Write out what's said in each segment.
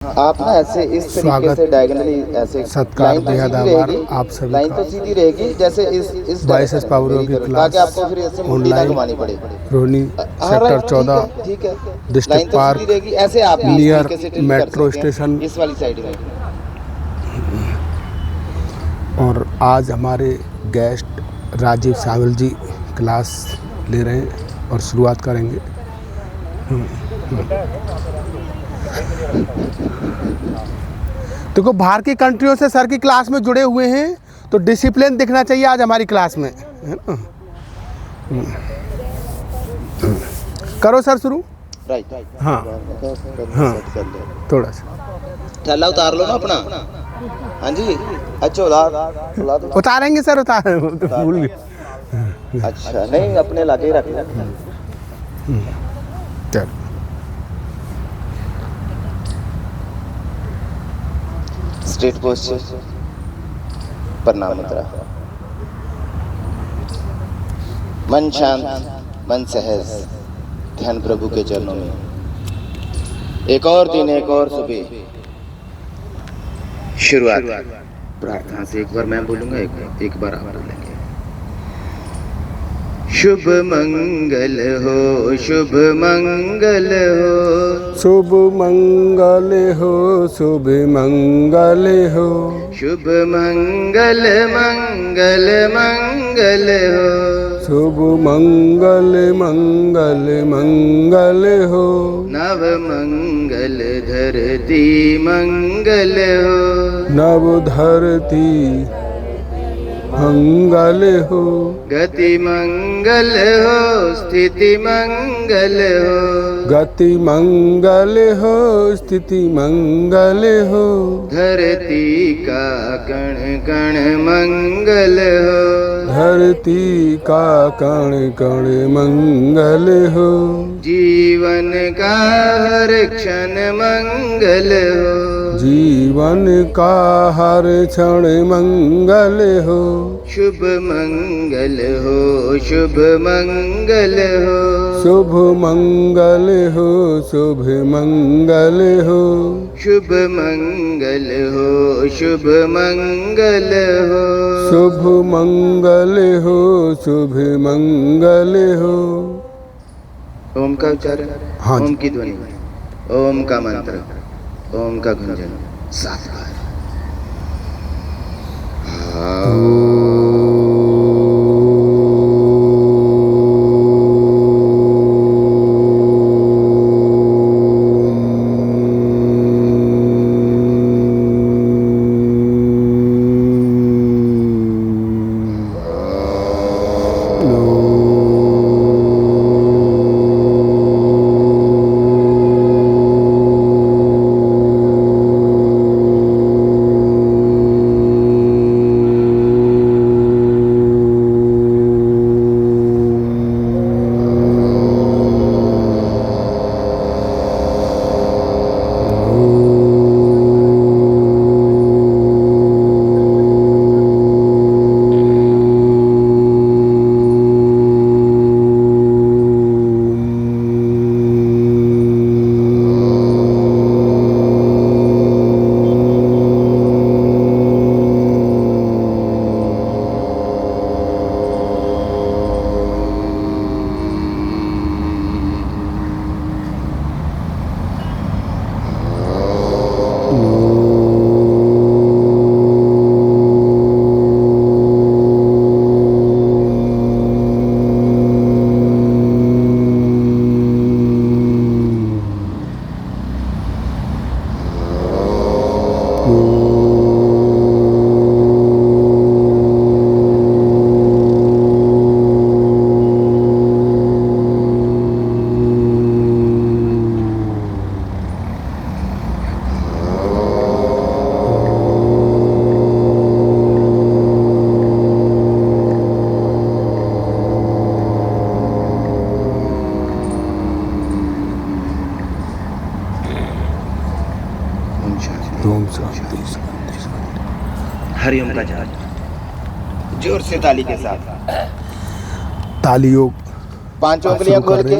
आप ना ऐसे इस तरीके स्वागत से डायगोनली ऐसे सत्कार लाइन तो बेहद सीधी आभार रहेगी, आप सभी लाइन का। तो सीधी रहेगी जैसे इस 22 पावरों मेरी की तरफ, क्लास ताकि आपको फिर ऐसे मुट्ठी ना ऑनलाइन घुमानी पड़े। रोहिणी हाँ सेक्टर राइट, 14 ठीक है, लाइन डिस्ट्रिक्ट तो सीधी पार्क रहेगी। ऐसे आप भी इस नियर तरीके से टिल्ट कर मेट्रो सकते स्टेशन। हैं इस वाली साइड में। और आज हमारे गेस्ट राजीव सावल जी क्लास ले रहे हैं और शुरुआत करेंगे। देखो बाहर की कंट्रियों से सर की क्लास में जुड़े हुए हैं तो डिसिप्लिन दिखना चाहिए आज हमारी क्लास में, है ना। करो सर शुरू। राइट, हाँ हाँ थोड़ा सा थैला उतार लो ना अपना। हाँ जी, अच्छा उला दो। उतारेंगे सर, उतारेंगे तो भूल गए। अच्छा नहीं, अपने लाके ही रख लो। चल स्ट्रेट पोस्चर, प्रणाम मुद्रा, मन शांत, मन सहज, ध्यान प्रभु के चरणों में। एक और दिन, एक और सुबह, शुरुआत प्रार्थना से। एक बार मैं बोलूंगा, एक बार आप बोलेंगे। शुभ मंगल हो, शुभ मंगल हो, शुभ मंगल हो, शुभ मंगल हो, शुभ मंगल मंगल मंगल हो, शुभ मंगल मंगल मंगल हो, नव मंगल धरती मंगल हो, नव धरती मंगल हो, गति मंगल हो, स्थिति मंगल हो, गति मंगल हो, स्थिति मंगल हो, धरती का कण कण मंगल हो, धरती का कण कण मंगल हो, जीवन का हर क्षण मंगल हो, जीवन का हर क्षण मंगल हो, शुभ मंगल हो, शुभ मंगल हो, शुभ मंगल हो, शुभ मंगल हो, शुभ मंगल हो, शुभ मंगल हो, शुभ मंगल हो, शुभ मंगल हो। ओम का उच्चारण, हाँ जी। ओम की ध्वनि, ओम का मंत्र, ओम का गुंजन 7 बार। ओम शांति। हरिओम का जाप जोर से ताली के साथ। तालियों 5 उंगलियां खोल के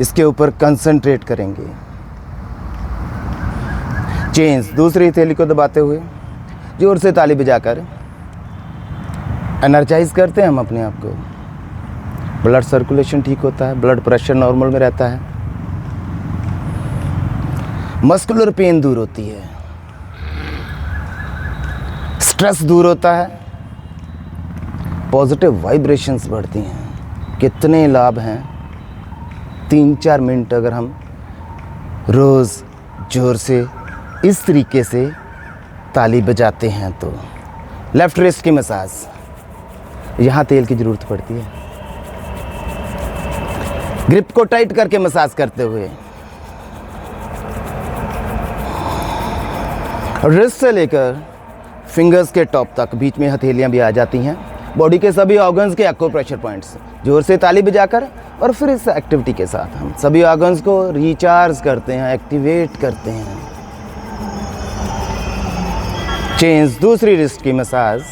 इसके ऊपर कंसंट्रेट करेंगे। चेन्स, दूसरी हथेली को दबाते हुए जोर से ताली बजाकर एनर्जाइज करते हैं हम अपने आप को। ब्लड सर्कुलेशन ठीक होता है, ब्लड प्रेशर नॉर्मल में रहता है, मस्कुलर पेन दूर होती है, स्ट्रेस दूर होता है, पॉजिटिव वाइब्रेशंस बढ़ती हैं। कितने लाभ हैं। 3-4 मिनट अगर हम रोज़ जोर से इस तरीके से ताली बजाते हैं तो। लेफ्ट रिस्ट की मसाज, यहाँ तेल की ज़रूरत पड़ती है। ग्रिप को टाइट करके मसाज करते हुए रिस्ट से लेकर फिंगर्स के टॉप तक बीच में हथेलियां भी आ जाती हैं। बॉडी के सभी ऑर्गन्स के एक्यूप्रेशर पॉइंट्स जोर से ताली बजाकर और फिर इस एक्टिविटी के साथ हम सभी ऑर्गन्स को रिचार्ज करते हैं, एक्टिवेट करते हैं। चेंज, दूसरी रिस्ट की मसाज।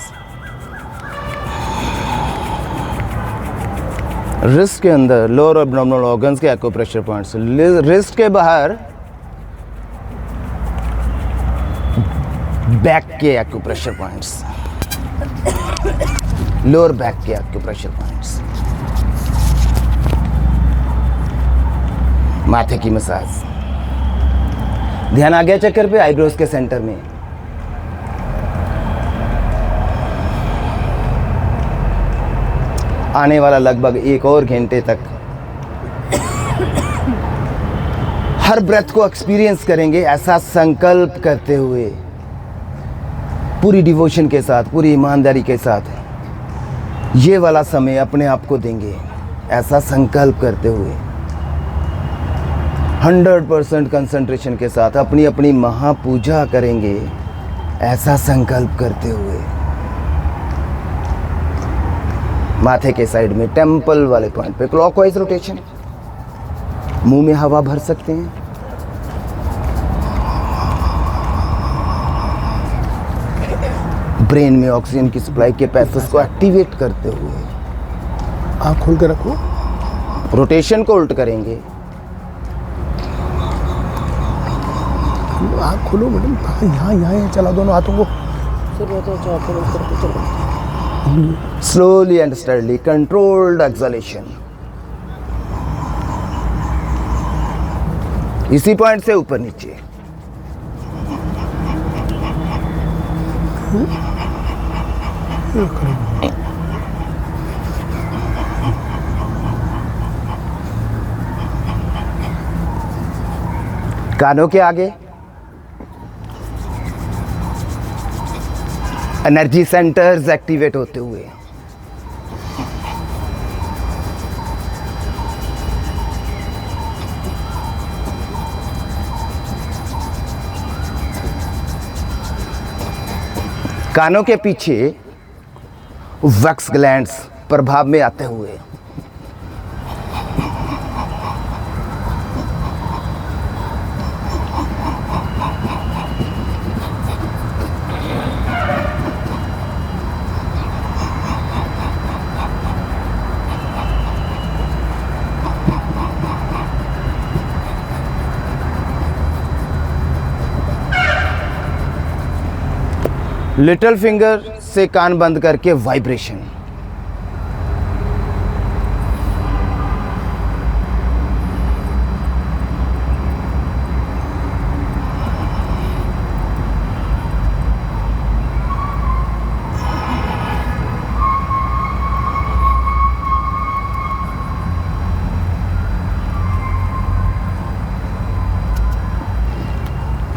रिस्ट के अंदर लोअर एब्डोमिनल ऑर्गन्स के एक्यूप्रेशर पॉइंट्स, रिस्ट के बाहर बैक के एक्यूप्रेशर पॉइंट्स, लोअर बैक के एक्यूप्रेशर पॉइंट्स। माथे की मसाज, ध्यान आ गया चक्कर पे, आईब्रोज के सेंटर में। आने वाला लगभग 1 और घंटे तक हर ब्रेथ को एक्सपीरियंस करेंगे, ऐसा संकल्प करते हुए, पूरी डिवोशन के साथ, पूरी ईमानदारी के साथ ये वाला समय अपने आप को देंगे, ऐसा संकल्प करते हुए 100% कंसंट्रेशन के साथ अपनी अपनी महापूजा करेंगे, ऐसा संकल्प करते हुए। माथे के साइड में टेम्पल वाले पॉइंट पे क्लॉकवाइज रोटेशन, मुंह में हवा भर सकते हैं। ब्रेन में ऑक्सीजन की सप्लाई के पैसेज को एक्टिवेट करते हुए आँख खोल के रखो। रोटेशन को उल्ट करेंगे। आँख खोलो मैडम, यहाँ यहाँ चला दोनों हाथों को। Slowly and steadily controlled acceleration. इसी पॉइंट से ऊपर नीचे। कानों के आगे एनर्जी सेंटर्स एक्टिवेट होते हुए कानों के पीछे वैक्स ग्लैंड्स प्रभाव में आते हुए लिटिल फिंगर से कान बंद करके वाइब्रेशन।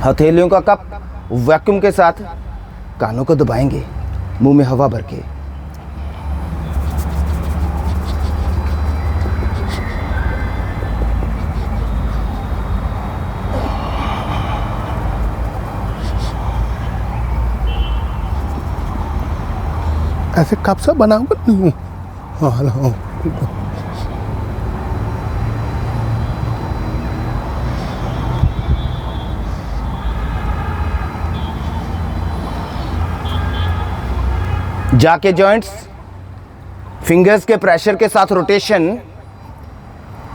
हथेलियों का कप वैक्यूम के साथ कानों को दबाएंगे, मुंह में हवा भर के। ऐसे कब सा बनाऊंगा नहीं हूँ। हाँ हाँ जाके जॉइंट्स, फिंगर्स के प्रेशर के साथ रोटेशन,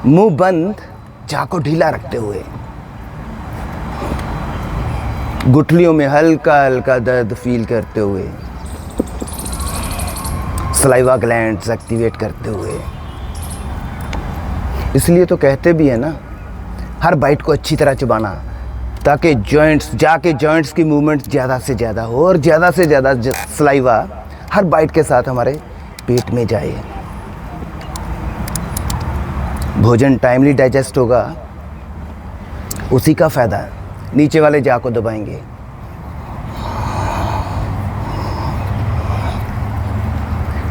मुंह बंद, जाह को ढीला रखते हुए, गुठलियों में हल्का हल्का दर्द फील करते हुए, सलाइवा ग्लैंड्स एक्टिवेट करते हुए। इसलिए तो कहते भी है ना, हर बाइट को अच्छी तरह चबाना, ताकि जॉइंट्स की मूवमेंट ज़्यादा से ज़्यादा हो और ज़्यादा से ज़्यादा सलाइवा हर बाइट के साथ हमारे पेट में जाए, भोजन टाइमली डाइजेस्ट होगा, उसी का फ़ायदा है। नीचे वाले जाह को दबाएंगे,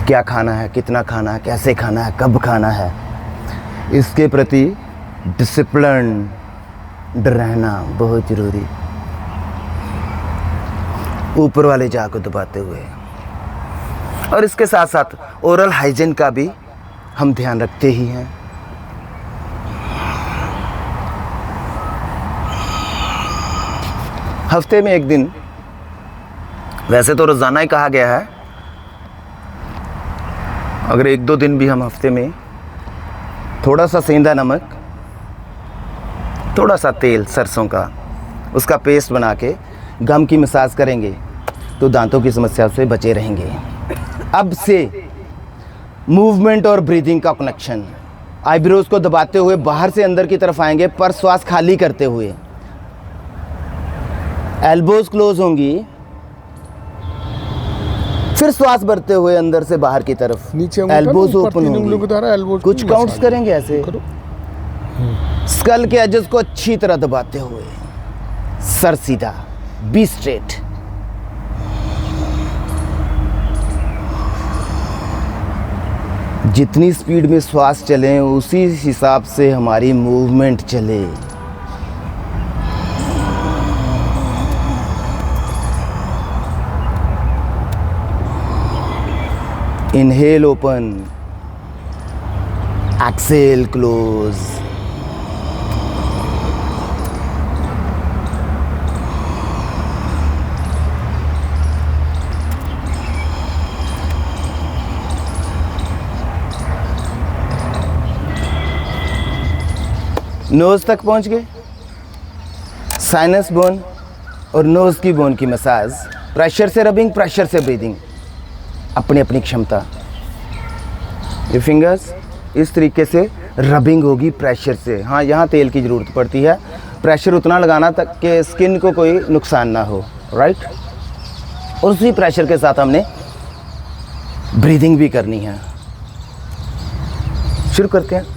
क्या खाना है, कितना खाना है, कैसे खाना है, कब खाना है, इसके प्रति डिसिप्लिन्ड रहना बहुत ज़रूरी। ऊपर वाले जाह को दबाते हुए, और इसके साथ साथ ओरल हाइजीन का भी हम ध्यान रखते ही हैं। हफ्ते में एक दिन, वैसे तो रोज़ाना ही कहा गया है, अगर 1-2 दिन भी हम हफ्ते में थोड़ा सा सेंधा नमक, थोड़ा सा तेल सरसों का, उसका पेस्ट बना के गम की मसाज करेंगे तो दांतों की समस्या से बचे रहेंगे। अब से मूवमेंट और ब्रीदिंग का कनेक्शन, आईब्रोज को दबाते हुए बाहर से अंदर की तरफ आएंगे, पर श्वास खाली करते हुए। एल्बोज क्लोज होंगी, फिर श्वास भरते हुए अंदर से बाहर की तरफ, नीचे एल्बोज ओपन होंगी, कुछ काउंट्स करेंगे ऐसे। स्कल के एजेस को अच्छी तरह दबाते हुए, सर सीधा, बी स्ट्रेट। जितनी स्पीड में श्वास चले उसी हिसाब से हमारी मूवमेंट चले। Inhale open, exhale close. Nose तक पहुंच गए। साइनस बोन और नोज की बोन की मसाज, प्रेशर से रबिंग, प्रेशर से ब्रीदिंग, अपनी अपनी क्षमता। ये फिंगर्स इस तरीके से रबिंग होगी प्रेशर से। हाँ, यहाँ तेल की ज़रूरत पड़ती है, प्रेशर उतना लगाना तक कि स्किन को कोई नुकसान ना हो, राइट। और उसी प्रेशर के साथ हमने ब्रीदिंग भी करनी है। शुरू करते हैं।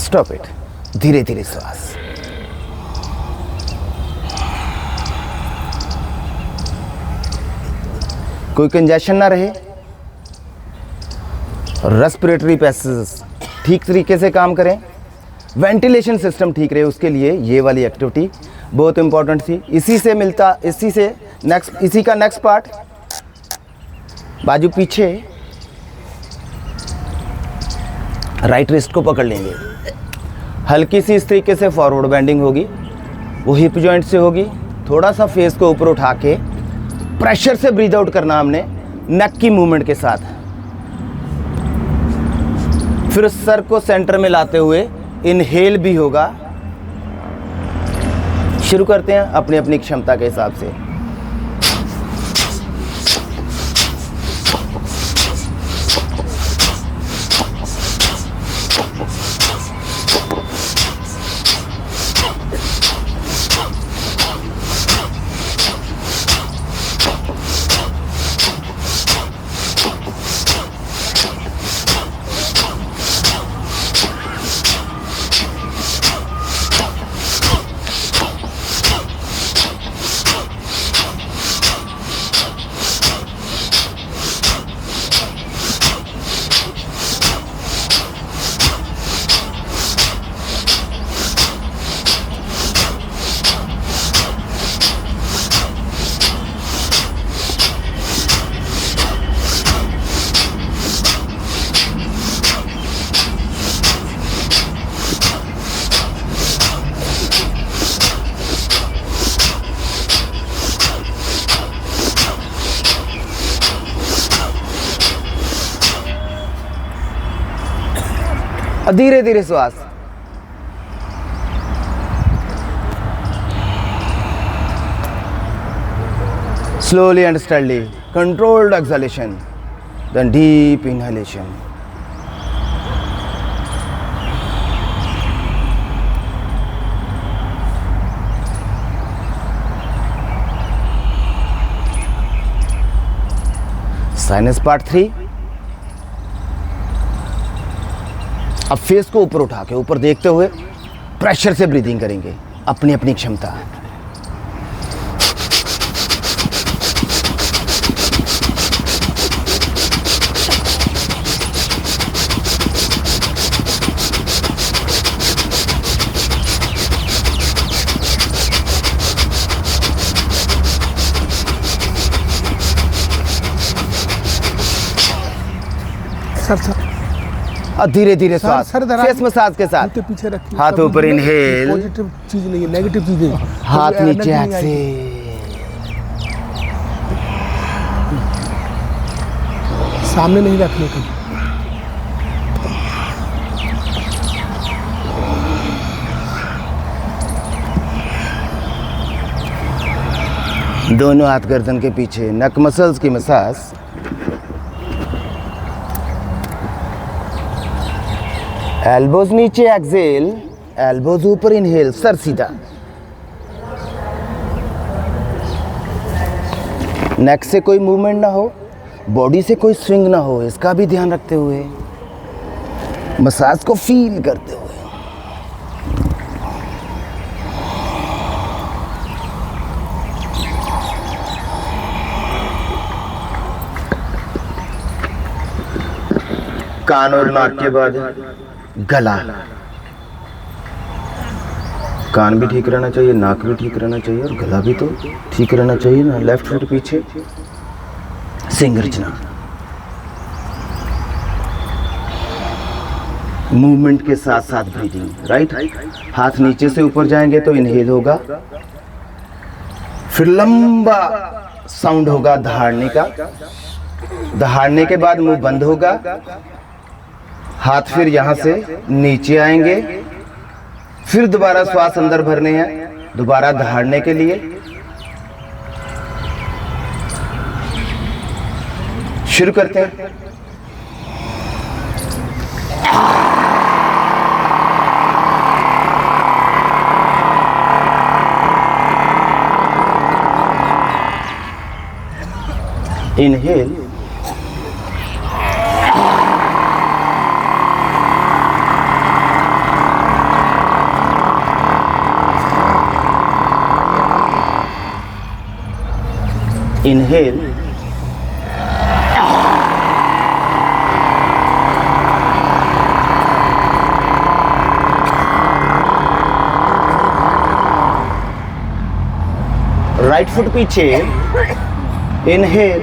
Stop it. धीरे धीरे श्वास। कोई कंजेशन ना रहे, रेस्पिरेटरी पैसेज ठीक तरीके से काम करें, वेंटिलेशन सिस्टम ठीक रहे, उसके लिए ये वाली एक्टिविटी बहुत इंपॉर्टेंट थी। इसी का नेक्स्ट पार्ट, बाजू पीछे, राइट रिस्ट को पकड़ लेंगे, हल्की सी इस तरीके से फॉरवर्ड बेंडिंग होगी, वो हिप जॉइंट से होगी। थोड़ा सा फेस को ऊपर उठा के प्रेशर से ब्रीद आउट करना हमने नेक की मूवमेंट के साथ। फिर सर को सेंटर में लाते हुए इनहेल भी होगा। शुरू करते हैं अपनी अपनी क्षमता के हिसाब से। और धीरे धीरे श्वास। Slowly and steadily, controlled exhalation, then deep inhalation. Sinus part 3। अब फेस को ऊपर उठा के ऊपर देखते हुए प्रेशर से ब्रीदिंग करेंगे, अपनी अपनी क्षमता। सर सर और धीरे धीरे श्वास फेस मसाज के साथ। पीछे रखिए, हाथ ऊपर इनहेल, पॉजिटिव चीज नहीं है, नेगेटिव चीजें। हाथ नीचे एक्सेल, सामने नहीं रखने का। दोनों हाथ गर्दन के पीछे, नक मसल्स की मसाज। एल्बोज नीचे एक्सेल, एल्बोज ऊपर इनहेल, सर सीधा। नेक से कोई मूवमेंट ना हो, बॉडी से कोई स्विंग ना हो, इसका भी ध्यान रखते हुए मसाज को फील करते हुए। कान और नाक के बाद गला। कान भी ठीक रहना चाहिए, नाक भी ठीक रहना चाहिए और गला भी तो ठीक रहना चाहिए ना। लेफ्ट फुट पीछे, सिंगरचना। मूवमेंट के साथ साथ ब्रीदिंग, राइट। हाथ नीचे से ऊपर जाएंगे तो इनहेल होगा, फिर लंबा साउंड होगा दहाड़ने का। दहाड़ने के बाद मुंह बंद होगा, हाथ फिर यहां से नीचे आएंगे, फिर दोबारा श्वास अंदर भरने हैं, दोबारा दहाड़ने के लिए। शुरू करते हैं। इनहेल, inhale, राइट फुट पीछे, इनहेल,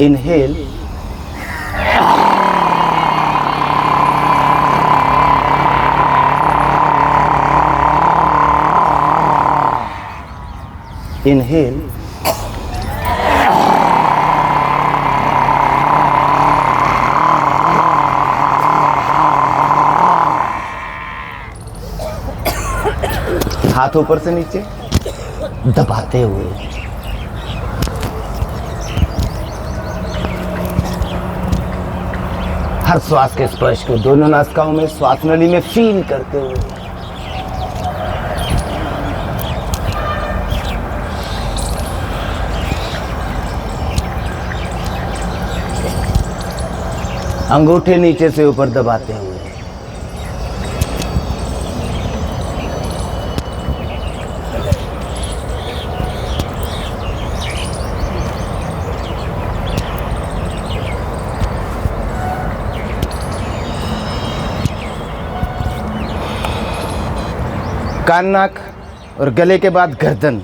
इनहेल, inhale, हाथ ऊपर से नीचे दबाते हुए। हर श्वास के स्पर्श को दोनों नासिकाओं में, श्वास नली में फील करते हुए। अंगूठे नीचे से ऊपर दबाते हुए। कान, नाक और गले के बाद गर्दन,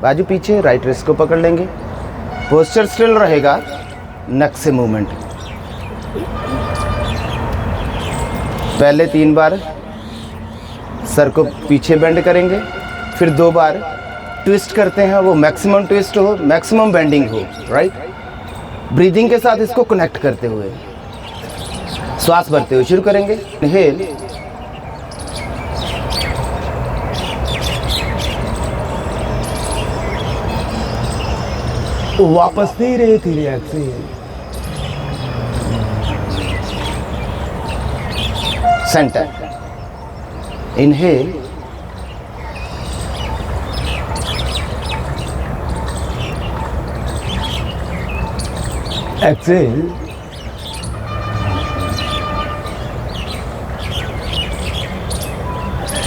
बाजू पीछे, राइट रिस्ट को पकड़ लेंगे। पोस्चर स्टिल रहेगा, नक से मूवमेंट। पहले 3 बार सर को पीछे बेंड करेंगे, फिर 2 बार ट्विस्ट करते हैं, वो मैक्सिमम ट्विस्ट हो, मैक्सिमम बेंडिंग हो, राइट। ब्रीदिंग के साथ इसको कनेक्ट करते हुए श्वास भरते हुए शुरू करेंगे। इनहेल, वापस धीरे धीरे exhale, centre, inhale, exhale,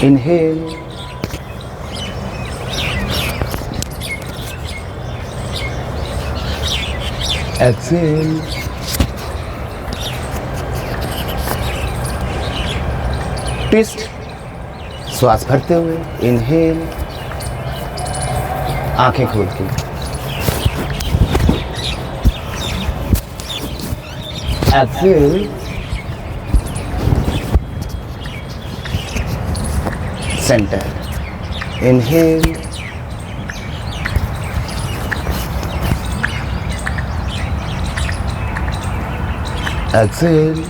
inhale, exhale, twist, श्वास भरते हुए, इनहेल, आंखें खोल के, एक्सेल, सेंटर, इनहेल, एक्सेल।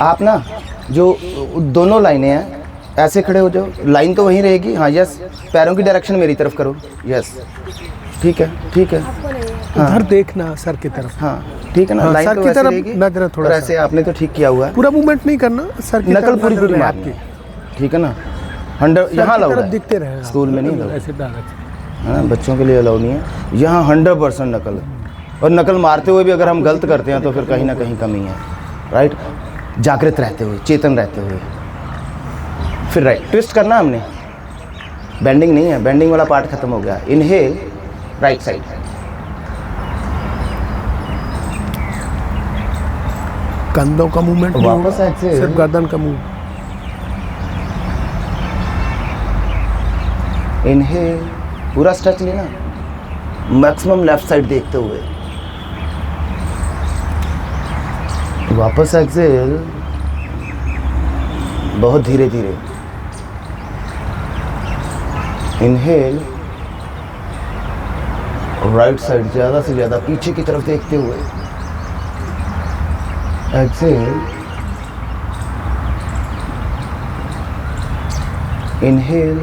आप ना जो दोनों लाइनें हैं ऐसे खड़े हो जाओ, लाइन तो वहीं रहेगी। हाँ यस, पैरों की डायरेक्शन मेरी तरफ करो, यस, ठीक है ठीक है। हाँ उधर देखना सर की तरफ। हाँ ठीक है ना, हाँ, लाइन सर तो की वैसे तरफ रहेगी, नजर थोड़ा और सा। ऐसे आपने तो ठीक किया हुआ है, पूरा मूवमेंट नहीं करना, सर की नकल तरफ पूरी नजर पूरी रहे मारनी, आपकी। ठीक है ना। 100 यहाँ अलाउड है, दिखते रहे स्कूल में नहीं अलाउड, ऐसे डायरेक्ट। हाँ बच्चों के लिए अलाउ नहीं है। यहाँ 100% नकल है, और नकल मारते हुए भी अगर हम गलत करते हैं तो फिर कहीं ना कहीं कमी है, राइट। जागृत रहते हुए, चेतन रहते हुए, फिर राइट ट्विस्ट करना हमने, बेंडिंग नहीं है, बेंडिंग वाला पार्ट खत्म हो गया। इनहेल, राइट साइड, कंधों का मूवमेंट वापस एक्सेल, सिर्फ गर्दन का मूव। इनहेल, पूरा स्ट्रेच लेना, मैक्सिमम लेफ्ट साइड देखते हुए, वापस एक्सेल, बहुत धीरे धीरे, इनहेल, राइट साइड ज़्यादा से ज़्यादा पीछे की तरफ देखते हुए, एक्सेल, इनहेल,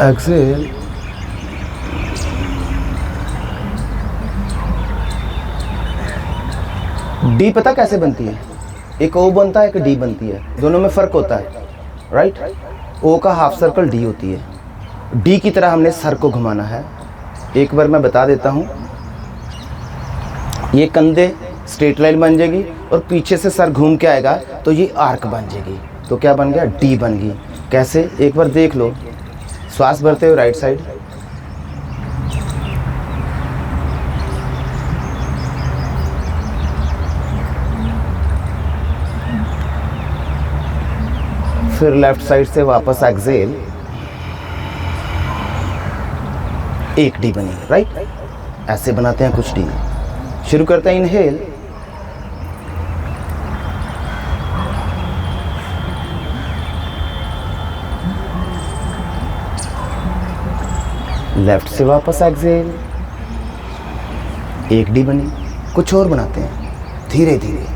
एक्सेल, डी पता कैसे बनती है? एक ओ बनता है, एक डी बनती है, दोनों में फ़र्क होता है, राइट। ओ का हाफ सर्कल डी होती है, डी की तरह हमने सर को घुमाना है। एक बार मैं बता देता हूँ, ये कंधे स्ट्रेट लाइन बन जाएगी और पीछे से सर घूम के आएगा तो ये आर्क बन जाएगी, तो क्या बन गया? डी बन गई। कैसे? एक बार देख लो, श्वास भरते हुए राइट साइड, फिर लेफ्ट साइड से वापस एक्सेल, एक डी बनी, राइट। ऐसे बनाते हैं कुछ डी। शुरू करते हैं इनहेल, लेफ्ट से वापस एक्सेल, एक डी बनी। कुछ और बनाते हैं धीरे धीरे,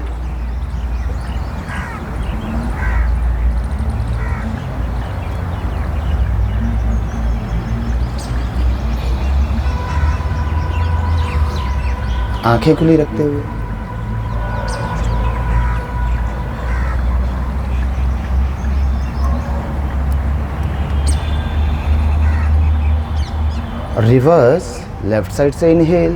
आंखें खुली रखते हुए। रिवर्स, लेफ्ट साइड से इनहेल,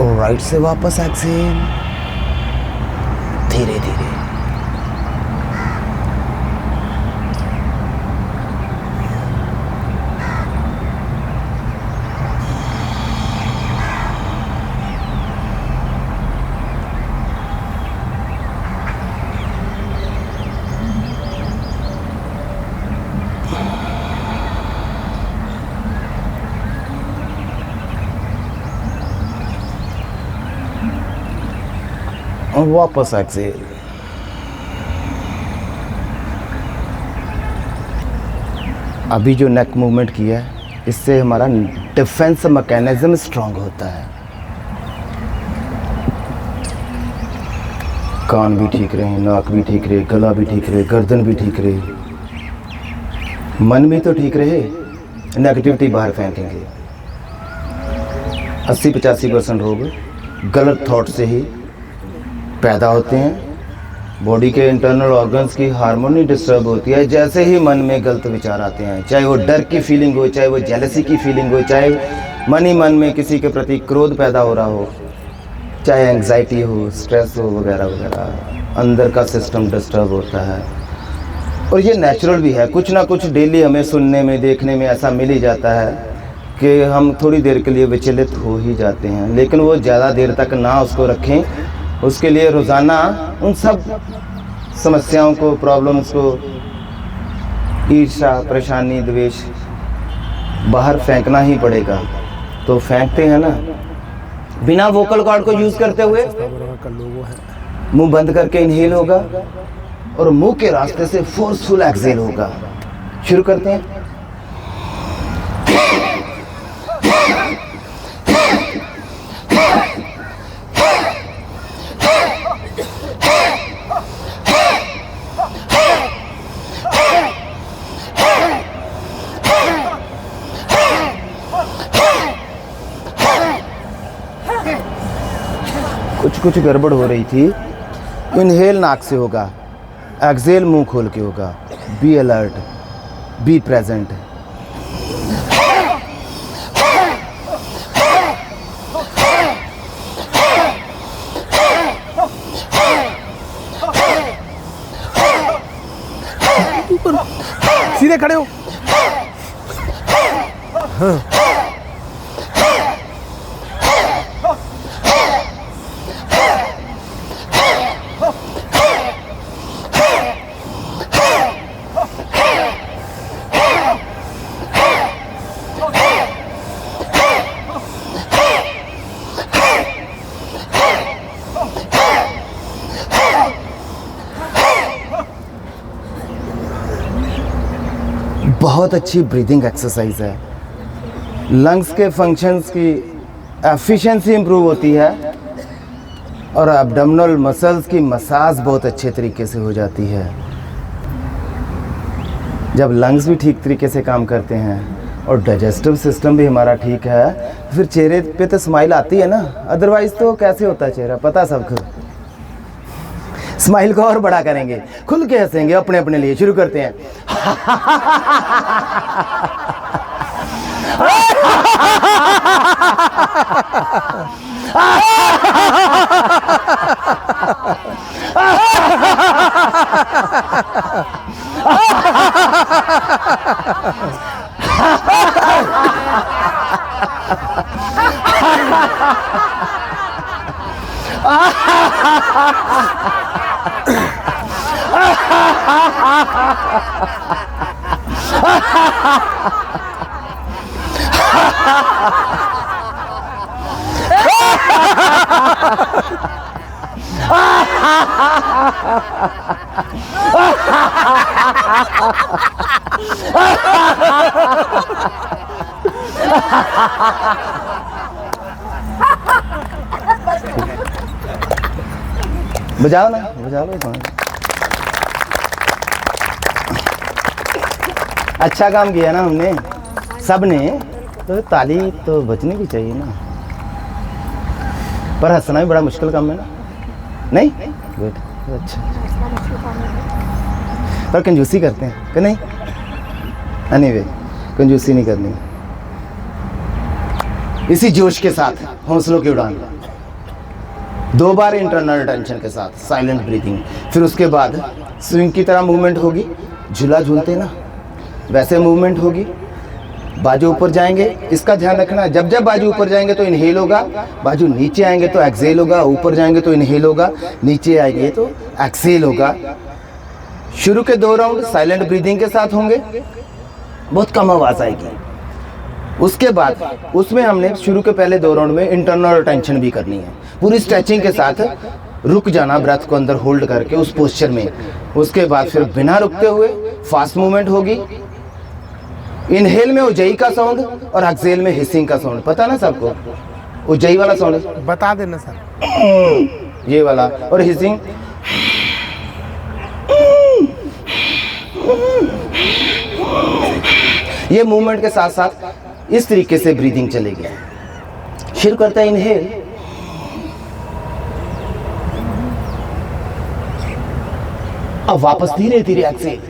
और राइट से वापस एक्सेल, धीरे धीरे। और वापस एक्सेल। अभी जो नेक मूवमेंट किया है इससे हमारा डिफेंस मैकेनिज्म स्ट्रांग होता है। कान भी ठीक रहे, नाक भी ठीक रहे, गला भी ठीक रहे, गर्दन भी ठीक रहे, मन भी तो ठीक रहे। नेगेटिविटी बाहर फेंकेंगे। 80-85% रोग गलत थॉट से ही पैदा होते हैं। बॉडी के इंटरनल ऑर्गन्स की हार्मोनी डिस्टर्ब होती है जैसे ही मन में गलत विचार आते हैं, चाहे वो डर की फीलिंग हो, चाहे वो जेलसी की फीलिंग हो, चाहे मन ही मन में किसी के प्रति क्रोध पैदा हो रहा हो, चाहे एंग्जाइटी हो, स्ट्रेस हो वगैरह वगैरह, अंदर का सिस्टम डिस्टर्ब होता है। और ये नेचुरल भी है। कुछ ना कुछ डेली हमें सुनने में, देखने में ऐसा मिल ही जाता है कि हम थोड़ी देर के लिए विचलित हो ही जाते हैं, लेकिन वो ज़्यादा देर तक ना उसको रखें। उसके लिए रोज़ाना उन सब समस्याओं को, प्रॉब्लम्स को, ईर्ष्या, परेशानी, द्वेष बाहर फेंकना ही पड़ेगा। तो फेंकते हैं ना, बिना वोकल कॉर्ड को यूज़ करते हुए मुंह बंद करके इनहेल होगा और मुंह के रास्ते से फोर्सफुल एक्सहेल होगा। शुरू करते हैं। कुछ गड़बड़ हो रही थी। इनहेल नाक से होगा, एक्सहेल मुंह खोल के होगा। B alert, be present. सीधे खड़े हो। हाँ। बहुत अच्छी ब्रीदिंग एक्सरसाइज है। लंग्स के फंक्शंस की एफिशिएंसी इंप्रूव होती है और एब्डोमिनल मसल्स की मसाज बहुत अच्छे तरीके से हो जाती है। जब लंग्स भी ठीक तरीके से काम करते हैं और डाइजेस्टिव सिस्टम भी हमारा ठीक है, फिर चेहरे पे तो स्माइल आती है ना। अदरवाइज तो कैसे होता है चेहरा, पता सबको। स्माइल को और बड़ा करेंगे, खुल के हंसेंगे अपने अपने लिए। शुरू करते हैं। बजाओ ना, बजा लो। अच्छा काम किया ना हमने, सबने। तो ताली तो बजनी भी चाहिए ना, पर हंसना भी बड़ा मुश्किल काम है ना। नहीं गुड, अच्छा। पर कंजूसी करते हैं कि नहीं? एनीवे, कंजूसी नहीं करनी। इसी जोश के साथ हौसलों की उड़ान। 2 बार इंटरनल टेंशन के साथ साइलेंट ब्रीथिंग। फिर उसके बाद स्विंग की तरह मूवमेंट होगी, झूला झूलते ना वैसे मूवमेंट होगी। बाजू ऊपर जाएंगे, इसका ध्यान रखना। जब जब बाजू ऊपर जाएंगे तो इनहेल होगा, बाजू नीचे आएंगे तो एक्सहेल होगा, ऊपर जाएंगे तो इनहेल होगा, नीचे आएंगे तो एक्सहेल होगा। शुरू के 2 राउंड साइलेंट ब्रीदिंग के साथ होंगे, बहुत कम आवाज आएगी। उसके बाद उसमें हमने शुरू के पहले 2 राउंड में इंटरनल टेंशन भी करनी है। पूरी स्ट्रेचिंग के साथ रुक जाना, ब्रेथ को अंदर होल्ड करके उस पोस्चर में। उसके बाद फिर बिना रुकते हुए फास्ट मूवमेंट होगी। इनहेल में उज्जई का साउंड और एक्सहेल में हिसिंग का साउंड। पता ना सबको? उज्जई वाला साउंड बता देना सर। ये वाला, और हिसिंग ये मूवमेंट के साथ साथ इस तरीके से ब्रीदिंग चलेगी। शुरू करता है इनहेल, अब वापस धीरे धीरे एक्सहेल।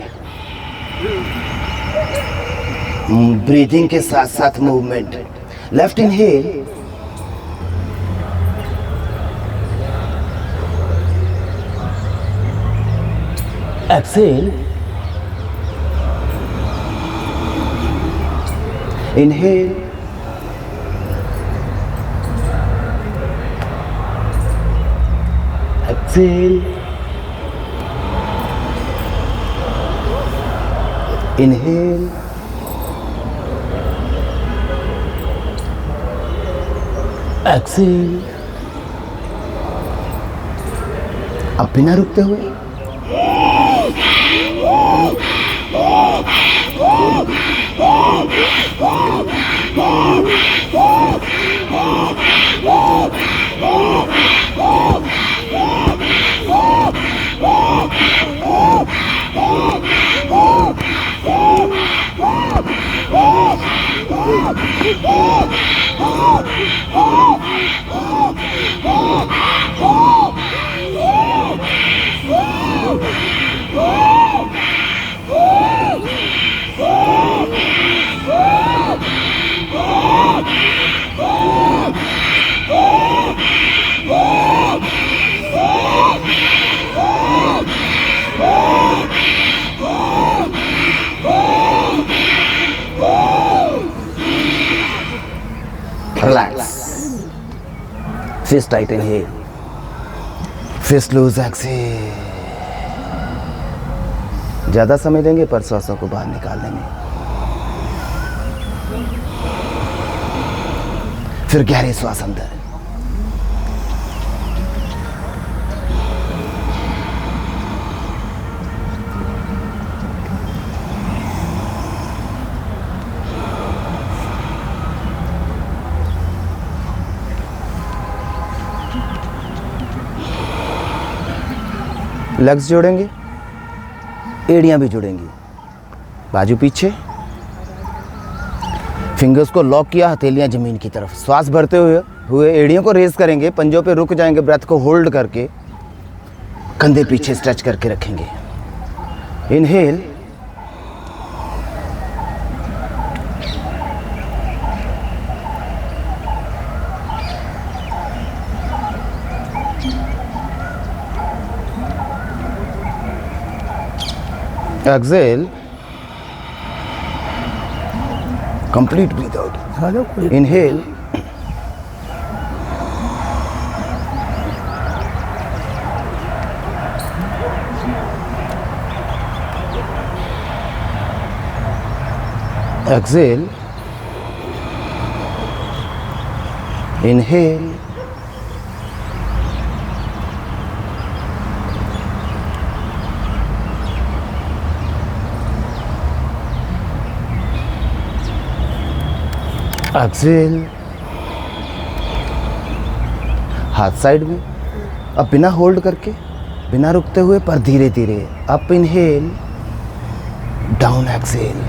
ब्रीदिंग के साथ साथ movement. Left inhale, exhale, inhale, exhale, inhale, exhale. अब बिना रुकते हुए relax, fist tight inhale, fist loose exhale। ज्यादा समय देंगे पर श्वासों को बाहर निकाल देंगे। फिर गहरी श्वास अंदर, लेग्स जोड़ेंगे, एड़ियां भी जुड़ेंगी, बाजू पीछे, फिंगर्स को लॉक किया, हथेलियां जमीन की तरफ। श्वास भरते हुए एड़ियों को रेस करेंगे, पंजों पे रुक जाएंगे, ब्रेथ को होल्ड करके कंधे पीछे स्ट्रेच करके रखेंगे। Inhale, exhale, complete breathe out। Inhale, exhale, inhale, exhale. हाथ साइड में, अब बिना होल्ड करके, बिना रुकते हुए पर धीरे धीरे up inhale, down exhale.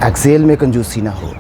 Exhale में कंजूसी ना हो।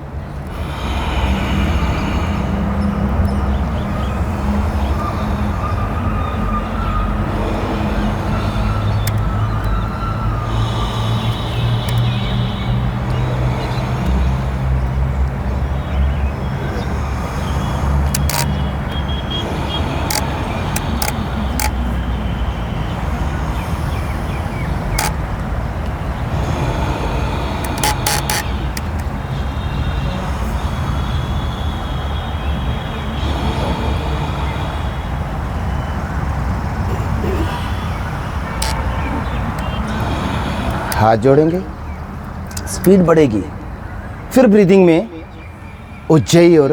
हाथ जोड़ेंगे, स्पीड बढ़ेगी। फिर ब्रीदिंग में उज्जई और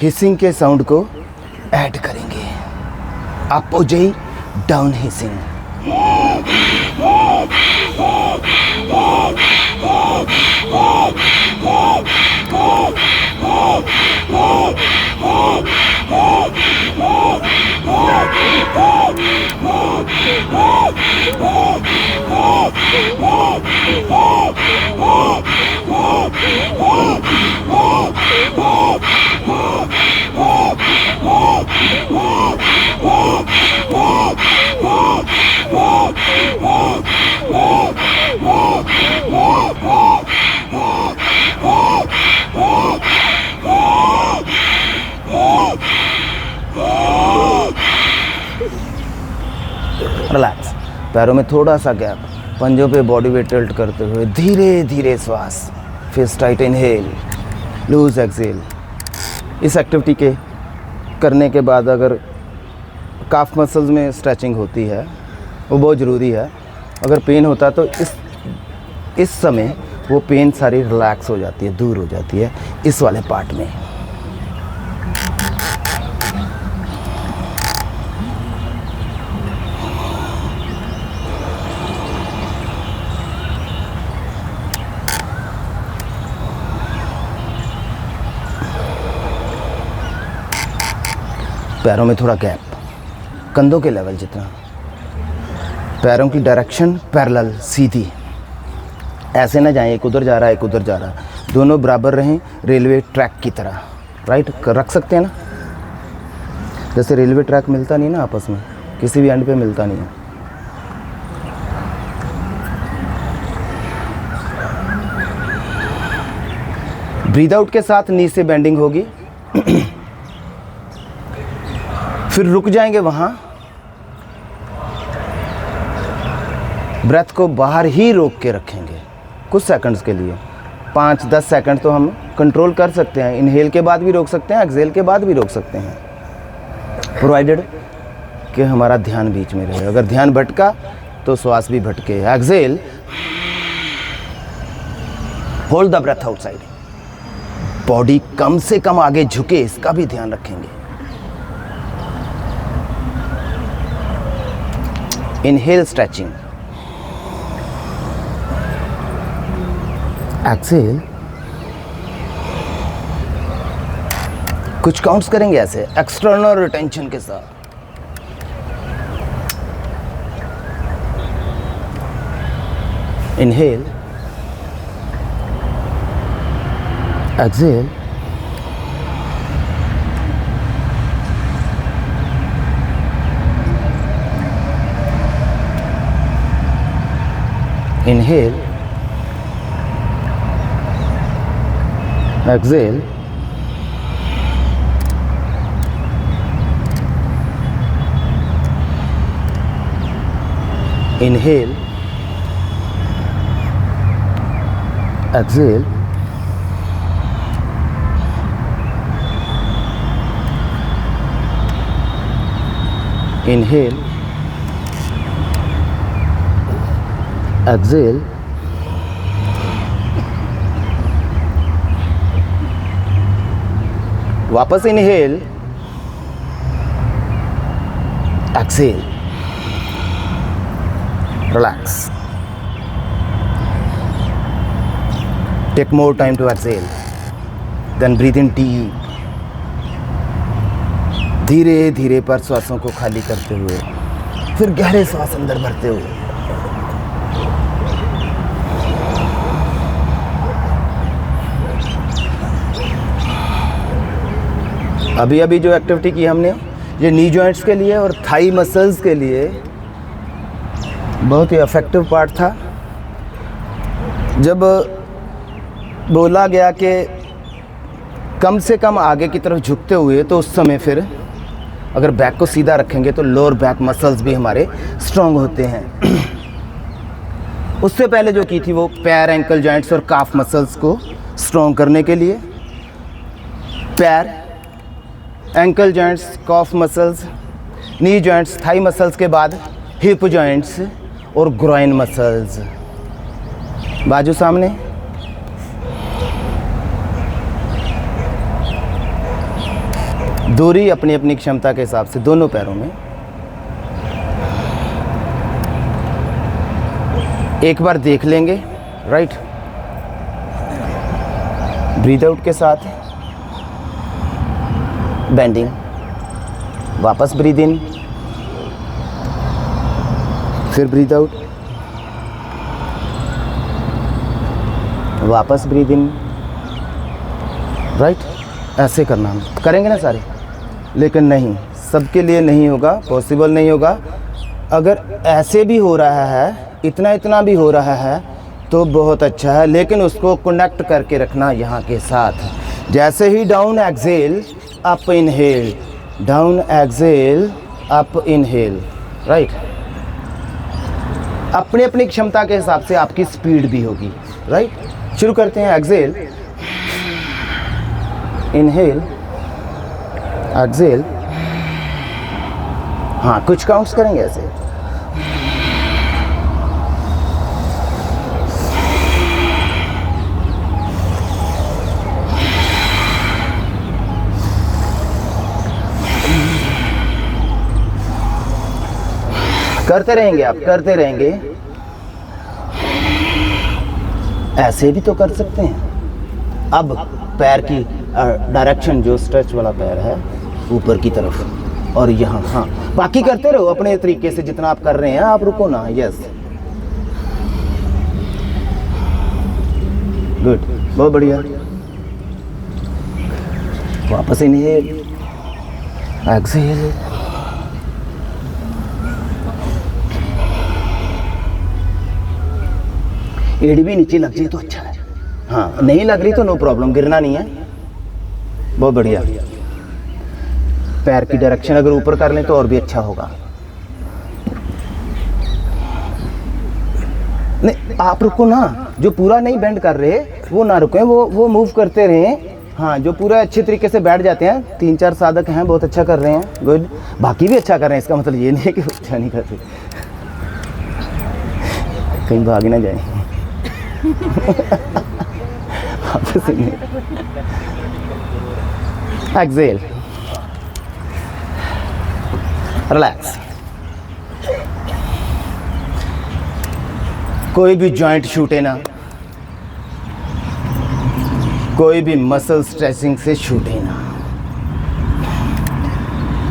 हिसिंग के साउंड को ऐड करेंगे। अपोजई डाउन हिसिंग। रिलैक्स। पैरों में थोड़ा सा गैप, पंजों पे बॉडी वेट टिल्ट करते हुए धीरे धीरे श्वास। Fist tight inhale, loose exhale. इस एक्टिविटी के करने के बाद अगर काफ मसल्स में स्ट्रेचिंग होती है वो बहुत ज़रूरी है। अगर पेन होता है तो इस समय वो पेन सारी रिलैक्स हो जाती है, दूर हो जाती है इस वाले पार्ट में। पैरों में थोड़ा गैप, कंधों के लेवल जितना। पैरों की डायरेक्शन पैरेलल, सीधी। ऐसे ना जाएं एक उधर जा रहा है एक उधर जा रहा है, दोनों बराबर रहें रेलवे ट्रैक की तरह। राइट रख सकते हैं ना, जैसे रेलवे ट्रैक मिलता नहीं ना आपस में, किसी भी एंड पे मिलता नहीं है। ब्रीद आउट के साथ नी से बेंडिंग होगी। फिर रुक जाएंगे वहाँ, ब्रेथ को बाहर ही रोक के रखेंगे कुछ सेकंड्स के लिए। 5-10 सेकंड तो हम कंट्रोल कर सकते हैं। इनहेल के बाद भी रोक सकते हैं, एक्सहेल के बाद भी रोक सकते हैं, प्रोवाइडेड कि हमारा ध्यान बीच में रहे। अगर ध्यान भटका तो श्वास भी भटके। Exhale, hold the breath outside. Body कम से कम आगे झुके, इसका भी ध्यान रखेंगे। Inhale stretching, exhale. कुछ काउंट्स करेंगे ऐसे एक्सटर्नल रिटेंशन के साथ। Inhale, exhale, inhale, exhale, inhale, exhale, inhale, exhale, वापस inhale, exhale, relax. Take more time to exhale, then breathe in deep. धीरे धीरे पर श्वासों को खाली करते हुए फिर गहरे श्वास अंदर भरते हुए। अभी अभी जो एक्टिविटी की हमने, ये नी जॉइंट्स के लिए और थाई मसल्स के लिए बहुत ही इफेक्टिव पार्ट था। जब बोला गया कि कम से कम आगे की तरफ झुकते हुए, तो उस समय फिर अगर बैक को सीधा रखेंगे तो लोअर बैक मसल्स भी हमारे स्ट्रॉन्ग होते हैं। उससे पहले जो की थी वो पैर, एंकल जॉइंट्स और काफ मसल्स को स्ट्रॉन्ग करने के लिए। पैर, एंकल जॉइंट्स, कॉफ muscles, knee joints, thigh muscles के बाद हिप जॉइंट्स और ग्रोइन मसल्स। बाजू सामने, दूरी अपनी अपनी क्षमता के हिसाब से दोनों पैरों में। एक बार देख लेंगे, राइट। ब्रीथ आउट के साथ बेंडिंग, वापस ब्रीथ इन, फिर ब्रीथ आउट, वापस ब्रीथ इन, राइट। ऐसे करना हम करेंगे ना सारे, लेकिन नहीं, सबके लिए नहीं होगा, पॉसिबल नहीं होगा। अगर ऐसे भी हो रहा है, इतना इतना भी हो रहा है तो बहुत अच्छा है, लेकिन उसको कनेक्ट करके रखना यहाँ के साथ। जैसे ही down exhale, up inhale, down exhale, up inhale, right. अपनी अपनी क्षमता के हिसाब से आपकी स्पीड भी होगी, राइट। शुरू करते हैं। Exhale, inhale, exhale. हाँ, कुछ काउंट्स करेंगे ऐसे। करते रहेंगे, आप करते रहेंगे। ऐसे भी तो कर सकते हैं। अब पैर की डायरेक्शन, जो स्ट्रेच वाला पैर है, ऊपर की तरफ और यहाँ। हाँ, बाकी करते रहो अपने तरीके से, जितना आप कर रहे हैं। आप रुको ना। यस, गुड, बहुत बढ़िया। वापस इनहेल, एक्सहेल, एड़ी भी नीचे लग जाए तो अच्छा है। हाँ, नहीं लग रही तो नो प्रॉब्लम, गिरना नहीं है। बहुत बढ़िया। पैर की डायरेक्शन अगर ऊपर कर लें तो और भी अच्छा होगा। नहीं, आप रुको ना। जो पूरा नहीं बेंड कर रहे वो ना रुकें, वो मूव करते रहें। हाँ, जो पूरा अच्छे तरीके से बैठ जाते हैं, 3-4 साधक हैं, बहुत अच्छा कर रहे हैं, गुड। बाकी भी अच्छा कर रहे हैं, इसका मतलब ये नहीं है कि वो अच्छा नहीं कर रहे। कहीं भाग ना जाए। Exhale, relax. कोई भी जॉइंट छूटे ना, कोई भी मसल स्ट्रेचिंग से छूटे ना।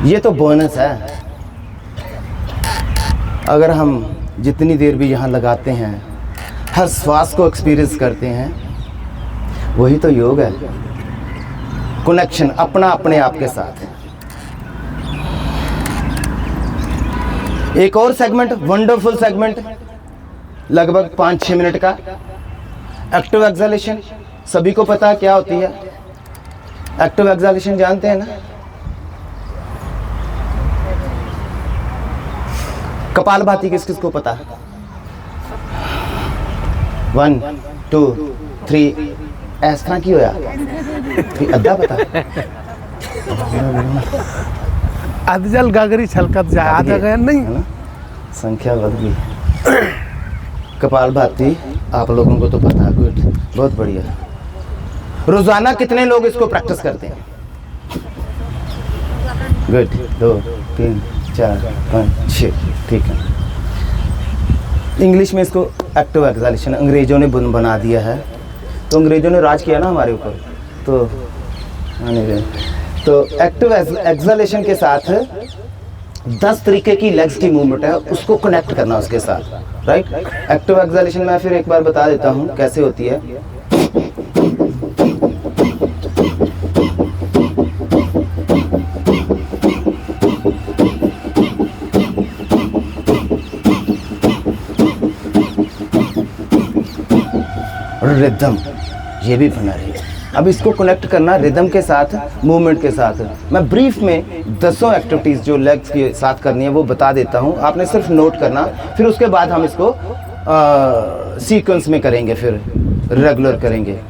ये तो बोनस है। अगर हम जितनी देर भी यहाँ लगाते हैं, हर श्वास को एक्सपीरियंस करते हैं, वही तो योग है। कनेक्शन अपना अपने आप के साथ। एक और सेगमेंट, वंडरफुल सेगमेंट, लगभग 5-6 मिनट का। एक्टिव एक्सहेलेशन, सभी को पता है क्या होती है। एक्टिव एक्सहेलेशन जानते हैं ना। कपालभाति किस किस को पता है? 1 2 3 ऐस तरह की होया अद्धा पता अधजल गागरी छलकत जाए, आधा गया नहीं है ना, संख्या बढ़ गई। कपालभाति आप लोगों को तो पता है, गुड, बहुत बढ़िया। रोजाना कितने लोग इसको प्रैक्टिस करते हैं? गुड, 2 3 4 5 6, ठीक है। इंग्लिश में इसको एक्टिव एक्सहेलेशन अंग्रेजों ने बना दिया है। तो अंग्रेजों ने राज किया ना हमारे ऊपर, तो एक्टिव एक्सहेलेशन के साथ 10 तरीके की लेग्स की मूवमेंट है, उसको कनेक्ट करना उसके साथ, राइट। एक्टिव एक्सहेलेशन मैं फिर एक बार बता देता हूँ कैसे होती है। रिदम ये भी बना रही है। अब इसको कनेक्ट करना रिदम के साथ, मूवमेंट के साथ। मैं ब्रीफ में 10 एक्टिविटीज़ जो लेग्स के साथ करनी है वो बता देता हूँ, आपने सिर्फ नोट करना। फिर उसके बाद हम इसको सीक्वेंस में करेंगे, फिर रेगुलर करेंगे।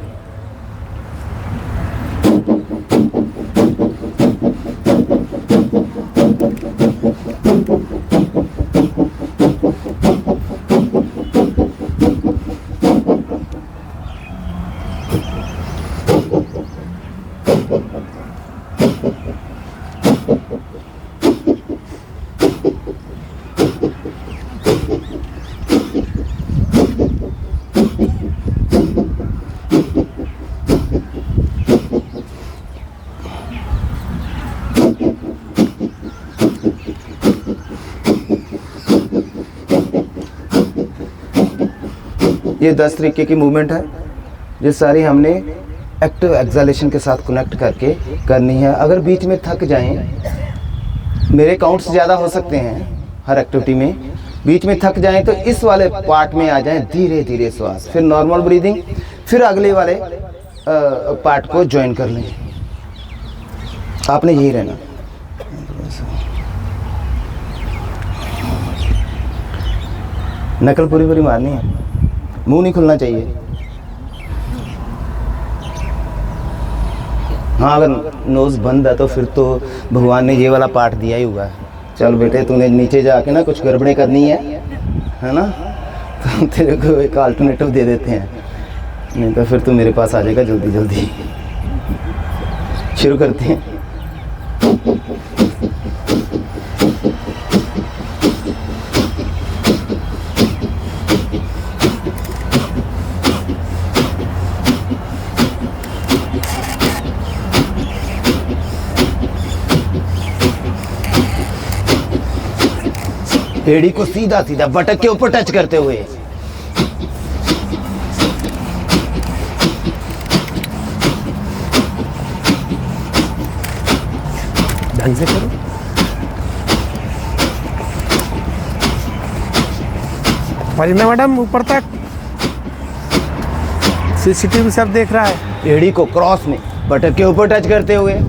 ये 10 तरीके की मूवमेंट है, ये सारी हमने एक्टिव एक्सलेशन के साथ कनेक्ट करके करनी है। अगर बीच में थक जाएं, मेरे काउंट्स ज़्यादा हो सकते हैं हर एक्टिविटी में, बीच में थक जाएं तो इस वाले पार्ट में आ जाएं, धीरे धीरे श्वास, फिर नॉर्मल ब्रीदिंग, फिर अगले वाले पार्ट को ज्वाइन कर लें। आपने यही रहना। नकल पूरी पूरी मारनी है, मुंह नहीं खुलना चाहिए। हाँ, अगर नोज़ बंद है तो फिर तो भगवान ने ये वाला पार्ट दिया ही हुआ है। चल बेटे, तूने नीचे जाके ना कुछ गड़बड़े करनी है ना, तो तेरे को एक अल्टरनेटिव दे देते हैं, नहीं तो फिर तू मेरे पास आ जाएगा जल्दी जल्दी। शुरू करते हैं। एड़ी को सीधा सीधा बटक के ऊपर टच करते हुए, ढंग से करो। परिंदा मैडम ऊपर तक, सीसीटीवी सब देख रहा है। एड़ी को क्रॉस में बटक के ऊपर टच करते हुए,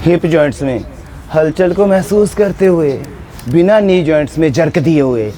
हिप जॉइंट्स में हलचल को महसूस करते हुए, बिना नी जॉइंट्स में जर्क दिए हुए।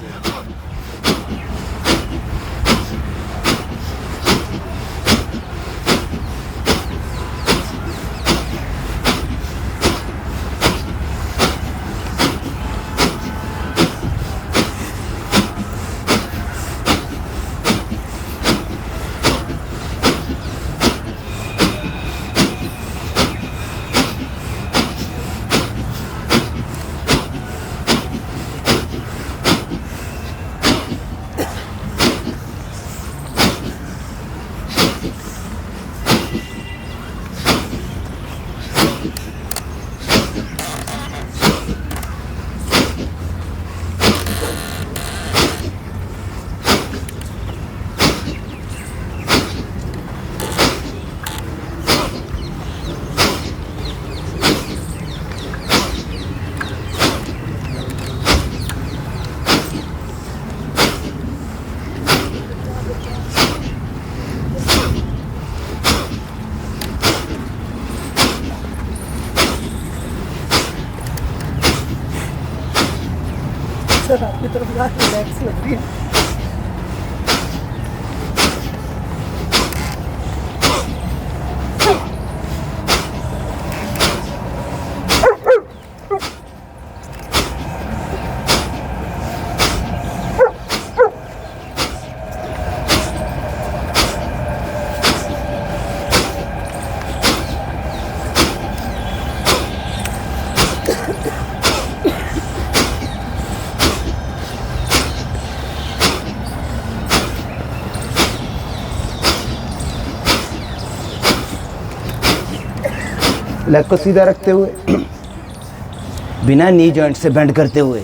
सर आपकी तरफ रिलैक्स लग रही है। लेग को सीधा रखते हुए, बिना नी जॉइंट से बेंड करते हुए।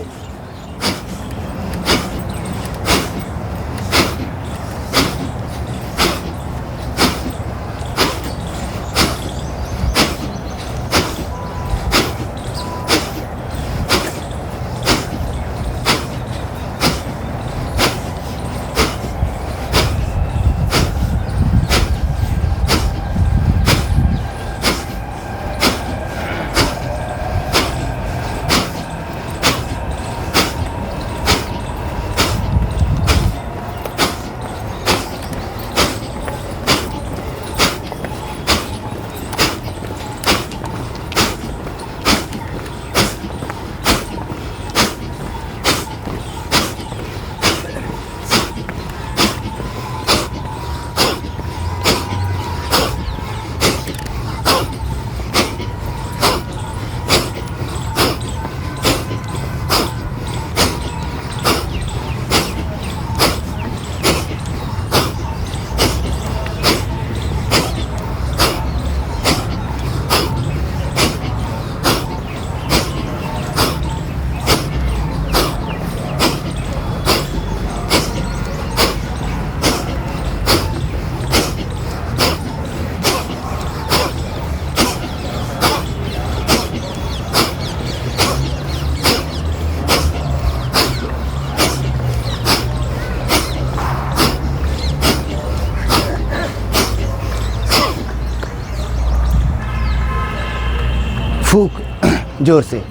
जोर से।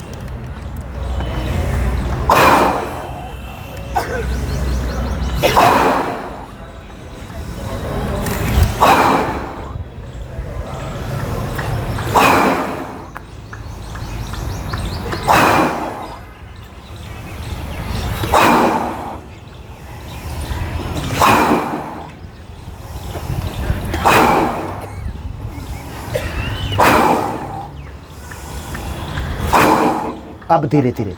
अब धीरे धीरे।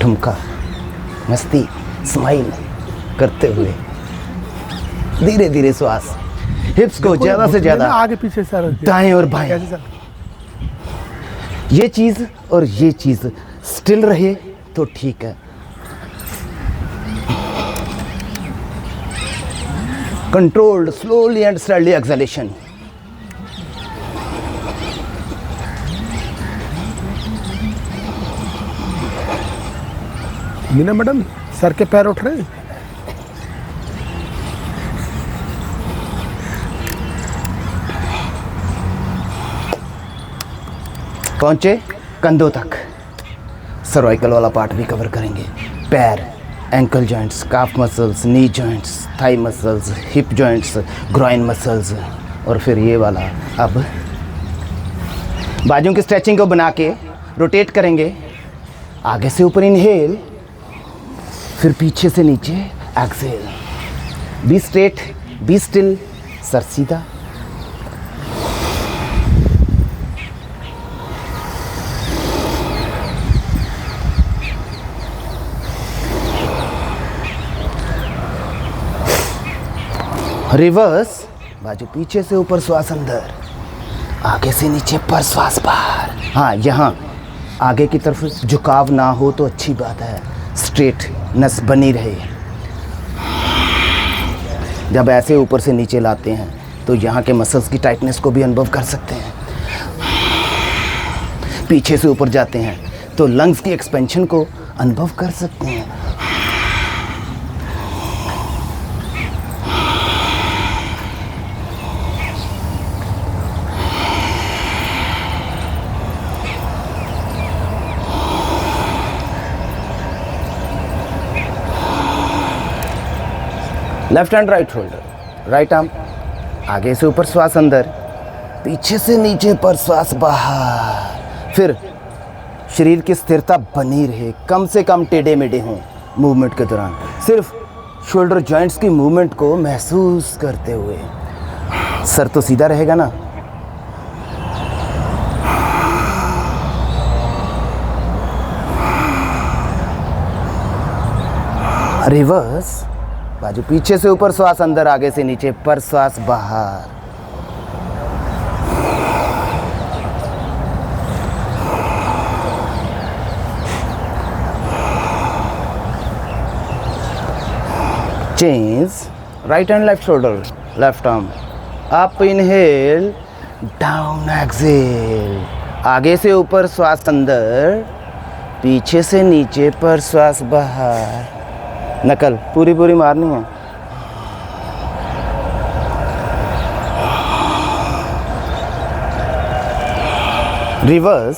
ठुमका, मस्ती, स्माइल करते हुए धीरे धीरे श्वास, हिप्स को ज्यादा से ज्यादा आगे पीछे सर दाएं और बाएं। ये चीज और ये चीज स्टिल रहे तो ठीक है। Controlled slowly and steadily exhalation. Meena madam sir के पैर उठ रहे हैं। पहुंचे कंधों तक। सर्वाइकल वाला पार्ट भी कवर करेंगे। पैर, ankle joints, calf muscles, knee joints, thigh muscles, hip joints, groin muscles और फिर ये वाला। अब बाजू की स्ट्रेचिंग को बना के रोटेट करेंगे। आगे से ऊपर इनहेल, फिर पीछे से नीचे exhale. Be straight, be still, sir सीधा। रिवर्स, बाजू पीछे से ऊपर, श्वास अंदर, आगे से नीचे पर श्वास बाहर। हाँ, यहाँ आगे की तरफ झुकाव ना हो तो अच्छी बात है, स्ट्रेट नस बनी रहे। जब ऐसे ऊपर से नीचे लाते हैं तो यहाँ के मसल्स की टाइटनेस को भी अनुभव कर सकते हैं। पीछे से ऊपर जाते हैं तो लंग्स की एक्सपेंशन को अनुभव कर सकते हैं। Left hand right shoulder, right arm, आगे से ऊपर श्वास अंदर, पीछे से नीचे पर श्वास बाहर। फिर शरीर की स्थिरता बनी रहे, कम से कम टेढ़े मेढ़े हों मूवमेंट के दौरान। सिर्फ शोल्डर जॉइंट्स की मूवमेंट को महसूस करते हुए। सर तो सीधा रहेगा ना। रिवर्स, बाजू पीछे से ऊपर, श्वास अंदर, आगे से नीचे पर श्वास बाहर। Change, right hand left shoulder, left arm, up inhale, down exhale, आगे से ऊपर श्वास अंदर, पीछे से नीचे पर श्वास बाहर। नकल पूरी पूरी मारनी है। रिवर्स,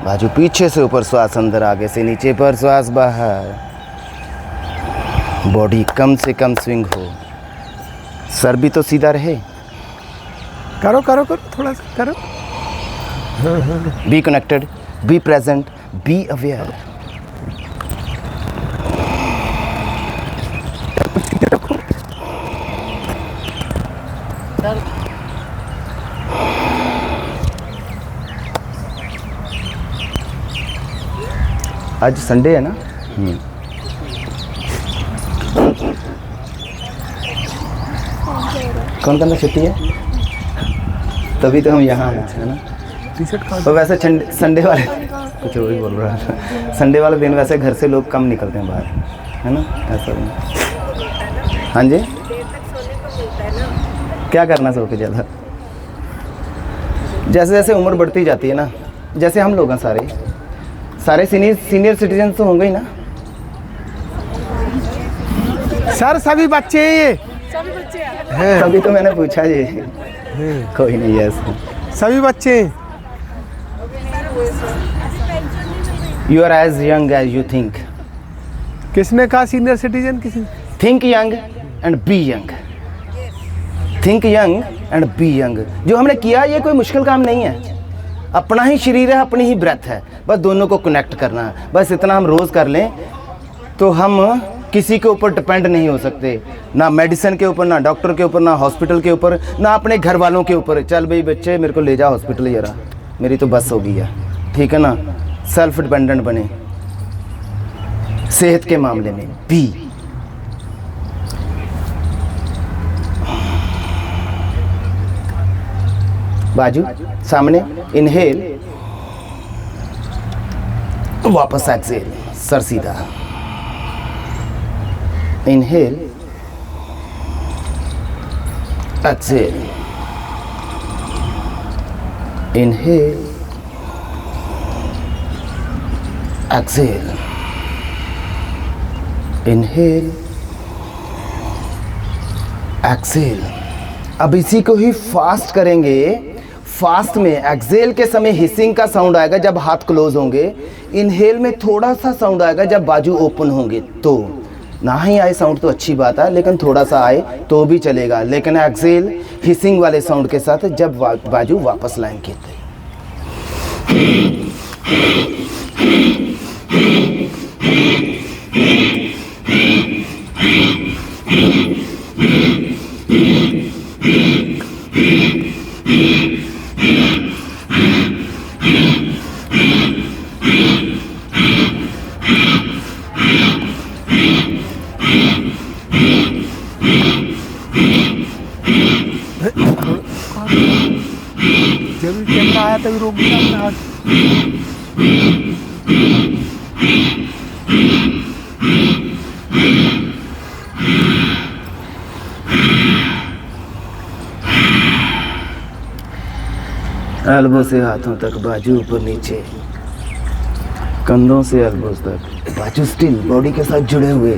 बाजू पीछे से ऊपर, श्वास अंदर, आगे से नीचे पर श्वास बाहर। बॉडी कम से कम स्विंग हो, सर भी तो सीधा रहे। करो करो करो, थोड़ा सा करो। Be connected, be present, be aware. आज संडे है ना। कौन कौन सा छुट्टी है? तभी तो हम यहाँ आए थे ना। टी शर्ट का तो वैसे संडे वाले कुछ वही बोल रहा था, संडे वाले दिन वैसे घर से लोग कम निकलते हैं बाहर, है ना, ऐसा नहीं। हाँ जी, क्या करना सो के ज़्यादा, जैसे जैसे उम्र बढ़ती जाती है ना, जैसे हम लोग हैं सारे सीनियर सिटीजन तो होंगे ही ना। सर सभी बच्चे हैं ये, हैं तभी तो मैंने पूछा जी। कोई नहीं है ऐसा। सभी बच्चे हैं। You are as young as you think. किसने कहा सीनियर सिटीजन? किसी think young and be young. Think young and be young. जो हमने किया ये कोई मुश्किल काम नहीं है, अपना ही शरीर है, अपनी ही ब्रेथ है, बस दोनों को कनेक्ट करना है। बस इतना हम रोज़ कर लें तो हम किसी के ऊपर डिपेंड नहीं हो सकते, ना मेडिसिन के ऊपर, ना डॉक्टर के ऊपर, ना हॉस्पिटल के ऊपर, ना अपने घर वालों के ऊपर। चल भाई बच्चे मेरे को ले जा हॉस्पिटल, जरा मेरी तो बस हो गई है, ठीक है ना। सेल्फ डिपेंडेंट बने सेहत के मामले में भी। बाजू सामने, इनहेल, वापस एक्सेल, सर सीधा। Inhale, exhale, inhale, exhale, inhale, exhale. अब इसी को ही फास्ट करेंगे। फास्ट में एक्सेल के समय हिसिंग का साउंड आएगा जब हाथ क्लोज होंगे, इनहेल में थोड़ा सा साउंड आएगा जब बाजू ओपन होंगे। तो ना ही आए साउंड तो अच्छी बात है, लेकिन थोड़ा सा आए तो भी चलेगा, लेकिन एक्सेल हिसिंग वाले साउंड के साथ जब बाजू वापस लाएंगे। जब भी कैमरा आया तभी रोक दिया अपने हाथ। एल्बो से हाथों तक, बाजू ऊपर नीचे, कंधों से एल्बोस तक, बाजू स्टिल बॉडी के साथ जुड़े हुए।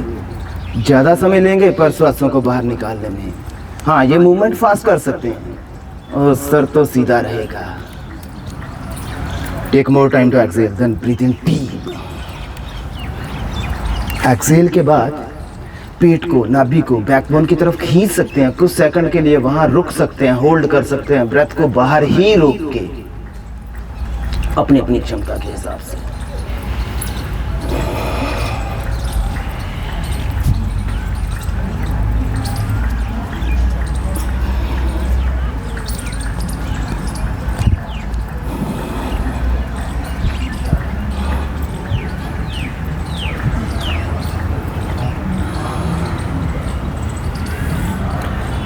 ज़्यादा समय लेंगे पर श्वासों को बाहर निकालने में। हाँ, ये मूवमेंट फास्ट कर सकते हैं और सर तो सीधा रहेगा। Take more time to exhale, then breathe in deep. Exhale के बाद पेट को, नाभि को बैकबोन की तरफ खींच सकते हैं, कुछ सेकंड के लिए वहां रुक सकते हैं, होल्ड कर सकते हैं, ब्रेथ को बाहर ही रोक के अपनी अपनी क्षमता के हिसाब से।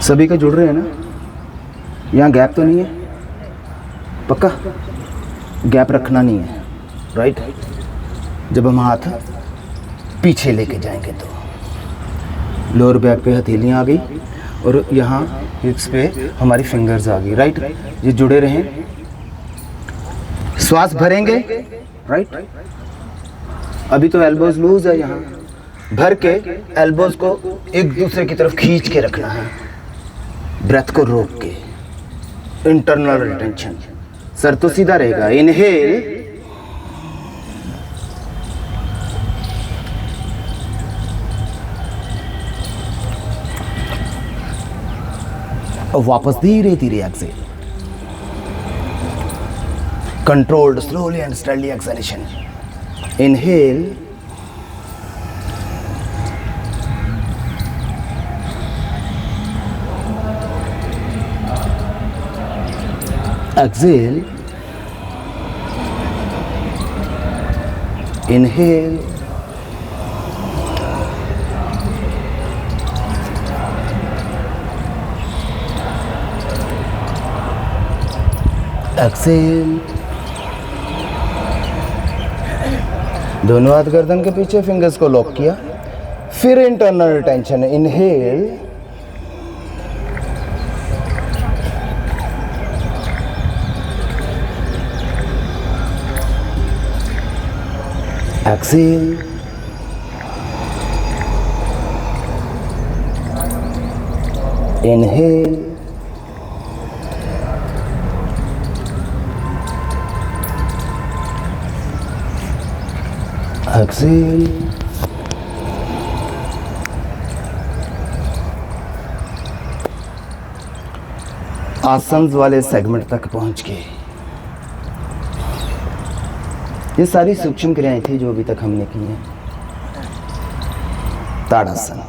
सभी का जुड़ रहे हैं ना, यहाँ गैप तो नहीं है, पक्का गैप रखना नहीं है, राइट। जब हम हाथ पीछे लेके जाएंगे तो लोअर बैक पे हथेलियाँ आ गई और यहाँ हिप्स पे हमारी फिंगर्स आ गई, राइट। ये जुड़े रहें, श्वास भरेंगे, राइट। अभी तो एल्बोज लूज है, यहाँ भर के एल्बोज को एक दूसरे की तरफ खींच के रखना है, ब्रेथ को रोक के, इंटरनल रिटेंशन। सर तो सीधा रहेगा। इनहेल, और वापस धीरे धीरे exhale. Controlled slowly and steadily exhalation. Inhale, exhale, inhale, exhale, दोनों हाथ गर्दन के पीछे, फिंगर्स को लॉक किया, फिर internal retention, inhale, exhale, inhale, exhale, asana वाले सेगमेंट तक पहुंच गए। ये सारी सूक्ष्म क्रियाएं थी जो अभी तक हमने की हैं। ताड़ासन,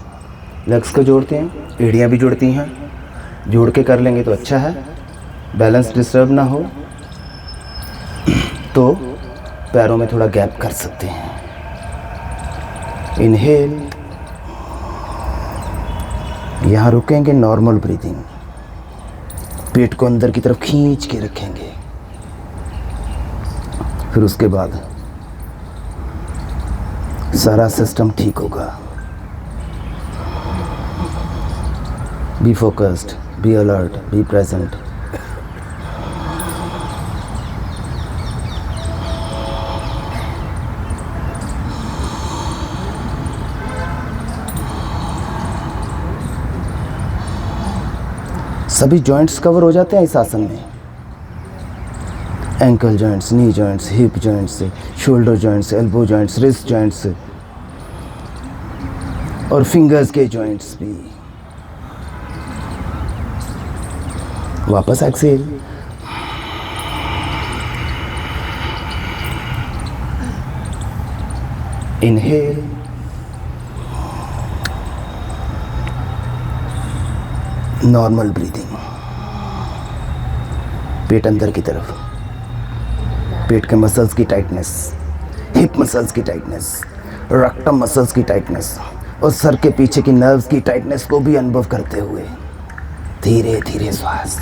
लेग्स को जोड़ते हैं, एड़ियाँ भी जुड़ती हैं, जोड़ के कर लेंगे तो अच्छा है। बैलेंस डिस्टर्ब ना हो तो पैरों में थोड़ा गैप कर सकते हैं। इनहेल, यहाँ रुकेंगे, नॉर्मल ब्रीदिंग, पेट को अंदर की तरफ खींच के रखेंगे। फिर उसके बाद सारा सिस्टम ठीक होगा। Be focused, be alert, be present. सभी जॉइंट्स कवर हो जाते हैं इस आसन में। Ankle joints, knee joints, hip joints, shoulder joints, elbow joints, wrist joints और फिंगर्स के जॉइंट्स भी। वापस एक्सेल, इनहेल, नॉर्मल ब्रीदिंग, पेट अंदर की तरफ, पेट के मसल्स की टाइटनेस, हिप मसल्स की टाइटनेस, रेक्टम मसल्स की टाइटनेस और सर के पीछे की नर्व्स की टाइटनेस को भी अनुभव करते हुए धीरे धीरे श्वास।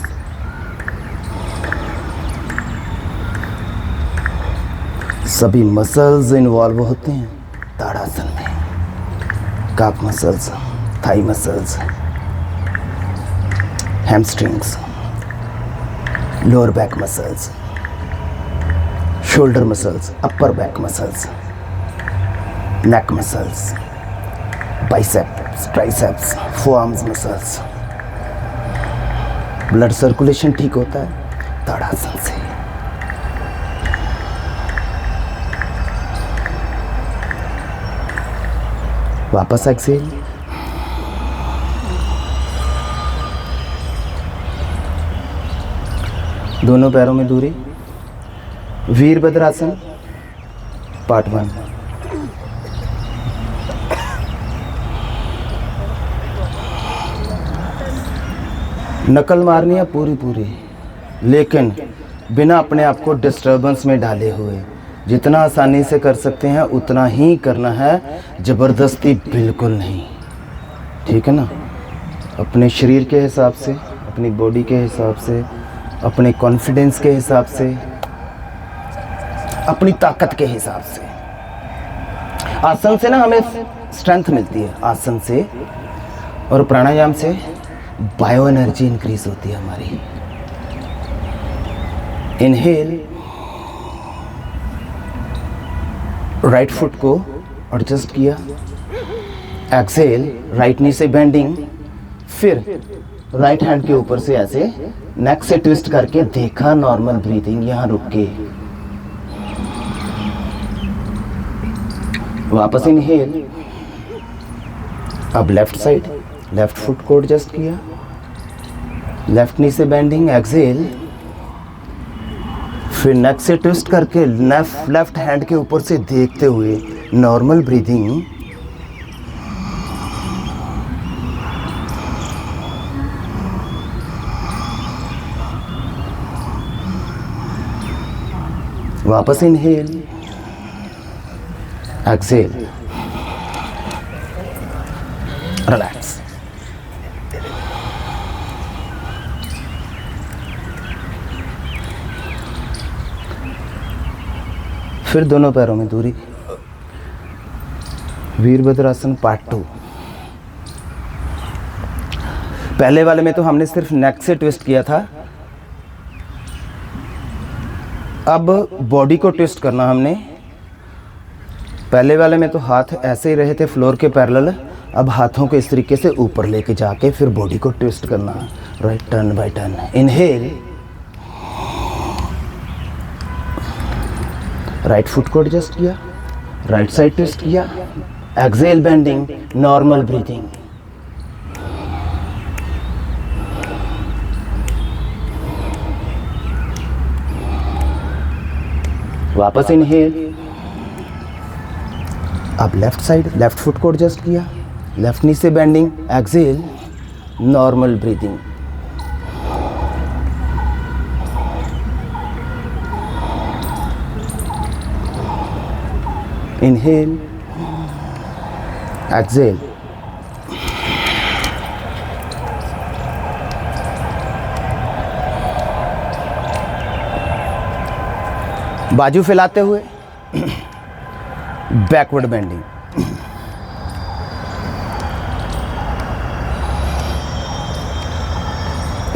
सभी मसल्स इन्वॉल्व होते हैं ताड़ासन में। Calf muscles, thigh muscles, hamstrings, lower back muscles, shoulder muscles, upper back muscles, neck muscles, biceps, triceps, forearms muscles. Blood circulation ठीक होता है ताड़ासन से। वापस एक्सेल, दोनों पैरों में दूरी। वीरभद्रासन पार्ट 1। नकल मारनी है पूरी पूरी, लेकिन बिना अपने आप को डिस्टर्बेंस में डाले हुए। जितना आसानी से कर सकते हैं उतना ही करना है, ज़बरदस्ती बिल्कुल नहीं, ठीक है ना। अपने शरीर के हिसाब से, अपनी बॉडी के हिसाब से, अपने कॉन्फिडेंस के हिसाब से, अपनी ताकत के हिसाब से। आसन से ना हमें स्ट्रेंथ मिलती है, आसन से और प्राणायाम से बायो एनर्जी इंक्रीज होती है हमारी। इनहेल, राइट फुट को एडजस्ट किया। एक्सेल, राइट नी से बेंडिंग, फिर राइट हैंड के ऊपर से ऐसे नेक से ट्विस्ट करके देखा, नॉर्मल ब्रीथिंग, यहाँ रुक के। वापस इनहेल, अब लेफ्ट साइड, लेफ्ट फुट को एडजस्ट किया, लेफ्ट नी से बेंडिंग, एक्सेल, फिर नेक से ट्विस्ट करके लेफ्ट हैंड के ऊपर से देखते हुए नॉर्मल ब्रीदिंग। वापस इनहेल, एक्सेल, रिलैक्स। फिर दोनों पैरों में दूरी। वीरभद्रासन पार्ट 2। पहले वाले में तो हमने सिर्फ नेक से ट्विस्ट किया था, अब बॉडी को ट्विस्ट करना हमने। पहले वाले में तो हाथ ऐसे ही रहे थे फ्लोर के पैरेलल, अब हाथों को इस तरीके से ऊपर लेके जाके फिर बॉडी को ट्विस्ट करना। Right turn by turn. Inhale, right foot को एडजस्ट किया, राइट साइड ट्विस्ट किया। Exhale bending, normal breathing. वापस इनहेल। अब लेफ्ट साइड, लेफ्ट फुट को एडजस्ट किया, लेफ्ट नी से bending. Exhale, normal breathing. Inhale, exhale. बाजू फैलाते हुए बैकवर्ड बेंडिंग।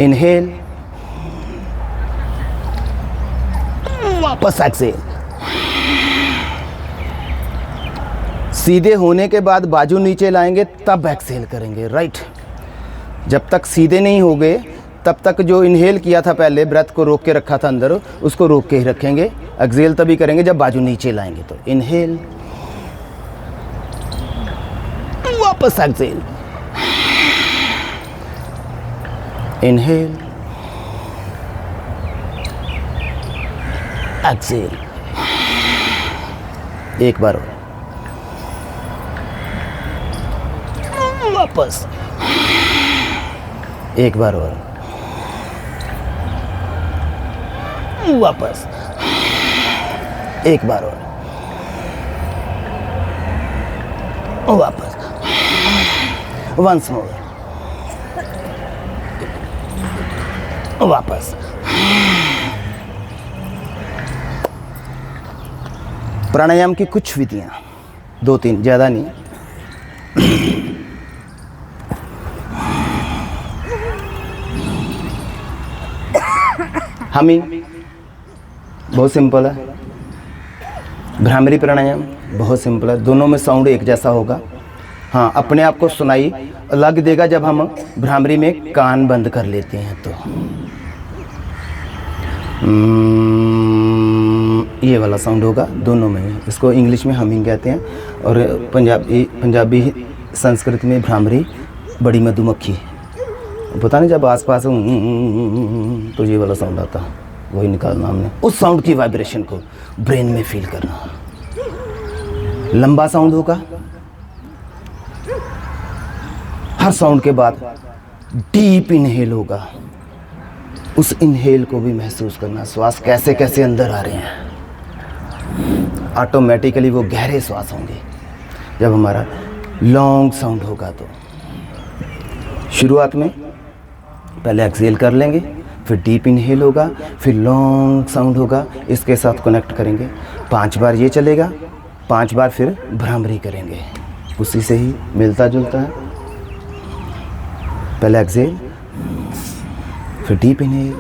इनहेल, वापस एक्सेल। सीधे होने के बाद बाजू नीचे लाएंगे तब एक्सेल करेंगे। राइट। जब तक सीधे नहीं हो गए तब तक जो इनहेल किया था पहले, ब्रेथ को रोक के रखा था अंदर, उसको रोक के ही रखेंगे। एक्सेल तभी करेंगे जब बाजू नीचे लाएंगे। तो इनहेल, वापस एक्सेल। Inhale, Excel. एक बार और, वापस एक बार और, वापस एक बार और, वापस। वंस मोर, वापस। प्राणायाम की कुछ विधियां, 2-3, ज़्यादा नहीं। हमिंग बहुत सिंपल है। भ्रामरी प्राणायाम बहुत सिंपल है, दोनों में साउंड एक जैसा होगा। हाँ, अपने आप को सुनाई अलग देगा जब हम भ्रामरी में कान बंद कर लेते हैं तो। ये वाला साउंड होगा दोनों में। इसको इंग्लिश में हमिंग कहते हैं और पंजाबी संस्कृत में भ्रामरी, बड़ी मधुमक्खी। पता नहीं जब आसपास तो ये वाला साउंड आता, वही निकालना हमने। उस साउंड की वाइब्रेशन को ब्रेन में फील करना। लंबा साउंड होगा, हर साउंड के बाद डीप इनहेल होगा। उस इनहेल को भी महसूस करना, श्वास कैसे कैसे अंदर आ रहे हैं। ऑटोमेटिकली वो गहरे श्वास होंगे। जब हमारा लॉन्ग साउंड होगा तो शुरुआत में पहले एक्सेल कर लेंगे, फिर डीप इनहेल होगा, फिर लॉन्ग साउंड होगा। इसके साथ कनेक्ट करेंगे। 5 बार ये चलेगा, 5 बार फिर भ्रामरी करेंगे। उसी से ही मिलता जुलता है। पहले एक्सेल, फिर डीप इनहेल,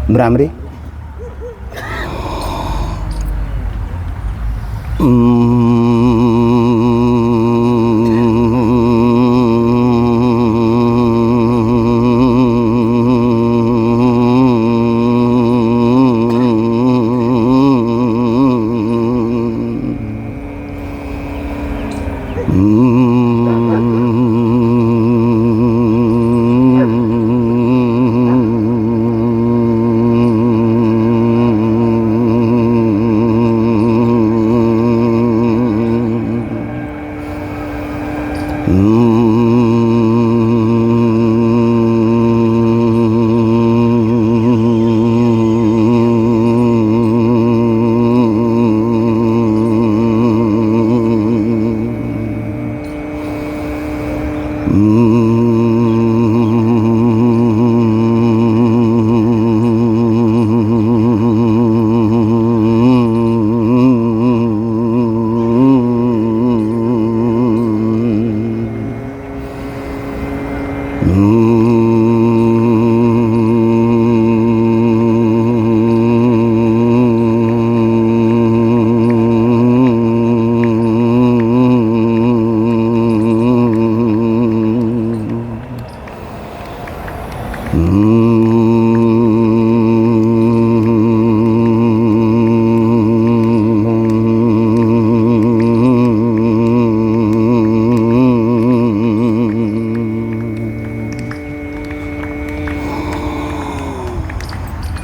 भ्रामरी,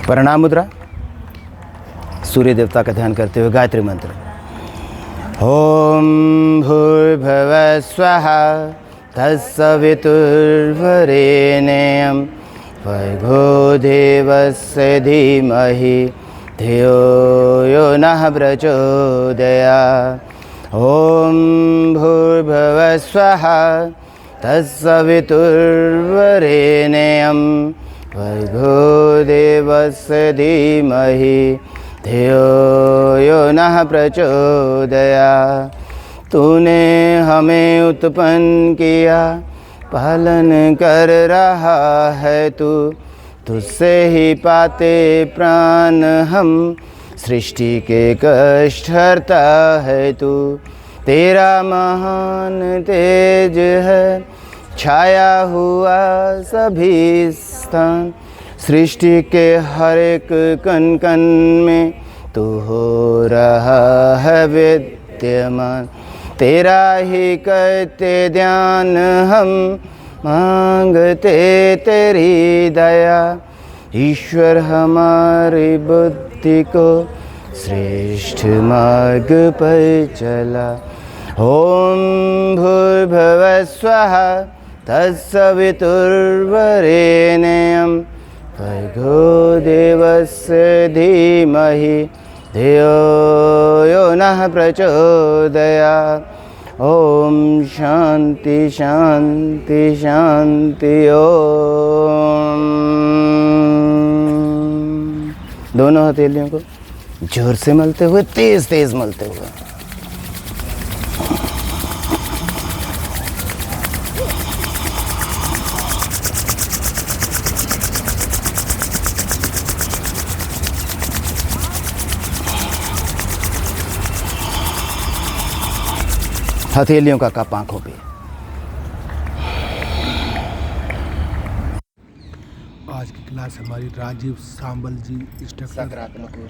प्रणाम मुद्रा। सूर्य देवता का ध्यान करते हुए गायत्री मंत्र। ओम भूर्भुवः स्वः तत्सवितुर्वरेण्यं भर्गो देवस्य धीमहि धियो यो नः प्रचोदयात्। ओम भूर्भुवः स्वः तत्सवितुर्वरेण्यं भर्गो देवस्य धीमहि धियो यो नः प्रचोदयात्। तूने हमें उत्पन्न किया, पालन कर रहा है तू, तुझसे ही पाते प्राण हम, सृष्टि के कष्ट हरता है तू। तेरा महान तेज है छाया हुआ सभी स्थान, सृष्टि के हर एक कण कण में तू हो रहा है विद्यमान। तेरा ही करते ध्यान हम, मांगते तेरी दया। ईश्वर हमारी बुद्धि को श्रेष्ठ मार्ग पर चला। ओम भूर्भुवः स्वः तत्सवितुर्वरेण्यं भर्गो देवस्य धीमहि धियो यो नः प्रचोदयात्। ओम शांति शांति शांति। ओम। दोनों हथेलियों को जोर से मलते हुए, तेज तेज मलते हुए। हथेलियों का कप आंखों पे। आज की क्लास हमारी राजीव सांबल जी इंस्ट्रक्टर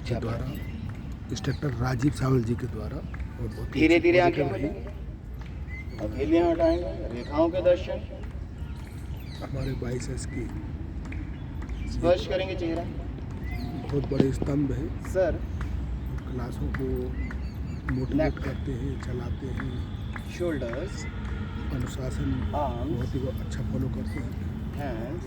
के द्वारा, इंस्ट्रक्टर राजीव सांबल जी के द्वारा, और बहुत धीरे धीरे आंखें खोलेंगे, हथेलियां हटाएंगे, रेखाओं के दर्शन, हमारे बाइसेप्स की स्पर्श करेंगे चेहरा। बहुत बड़े स्तंभ है सर, क्लासों को मोटिवेट करते हैं, चलाते हैं। शोल्डर्स, अनुशासन आर्म्स, बहुत ही अच्छा फॉलो करते हैं। हैंड्स,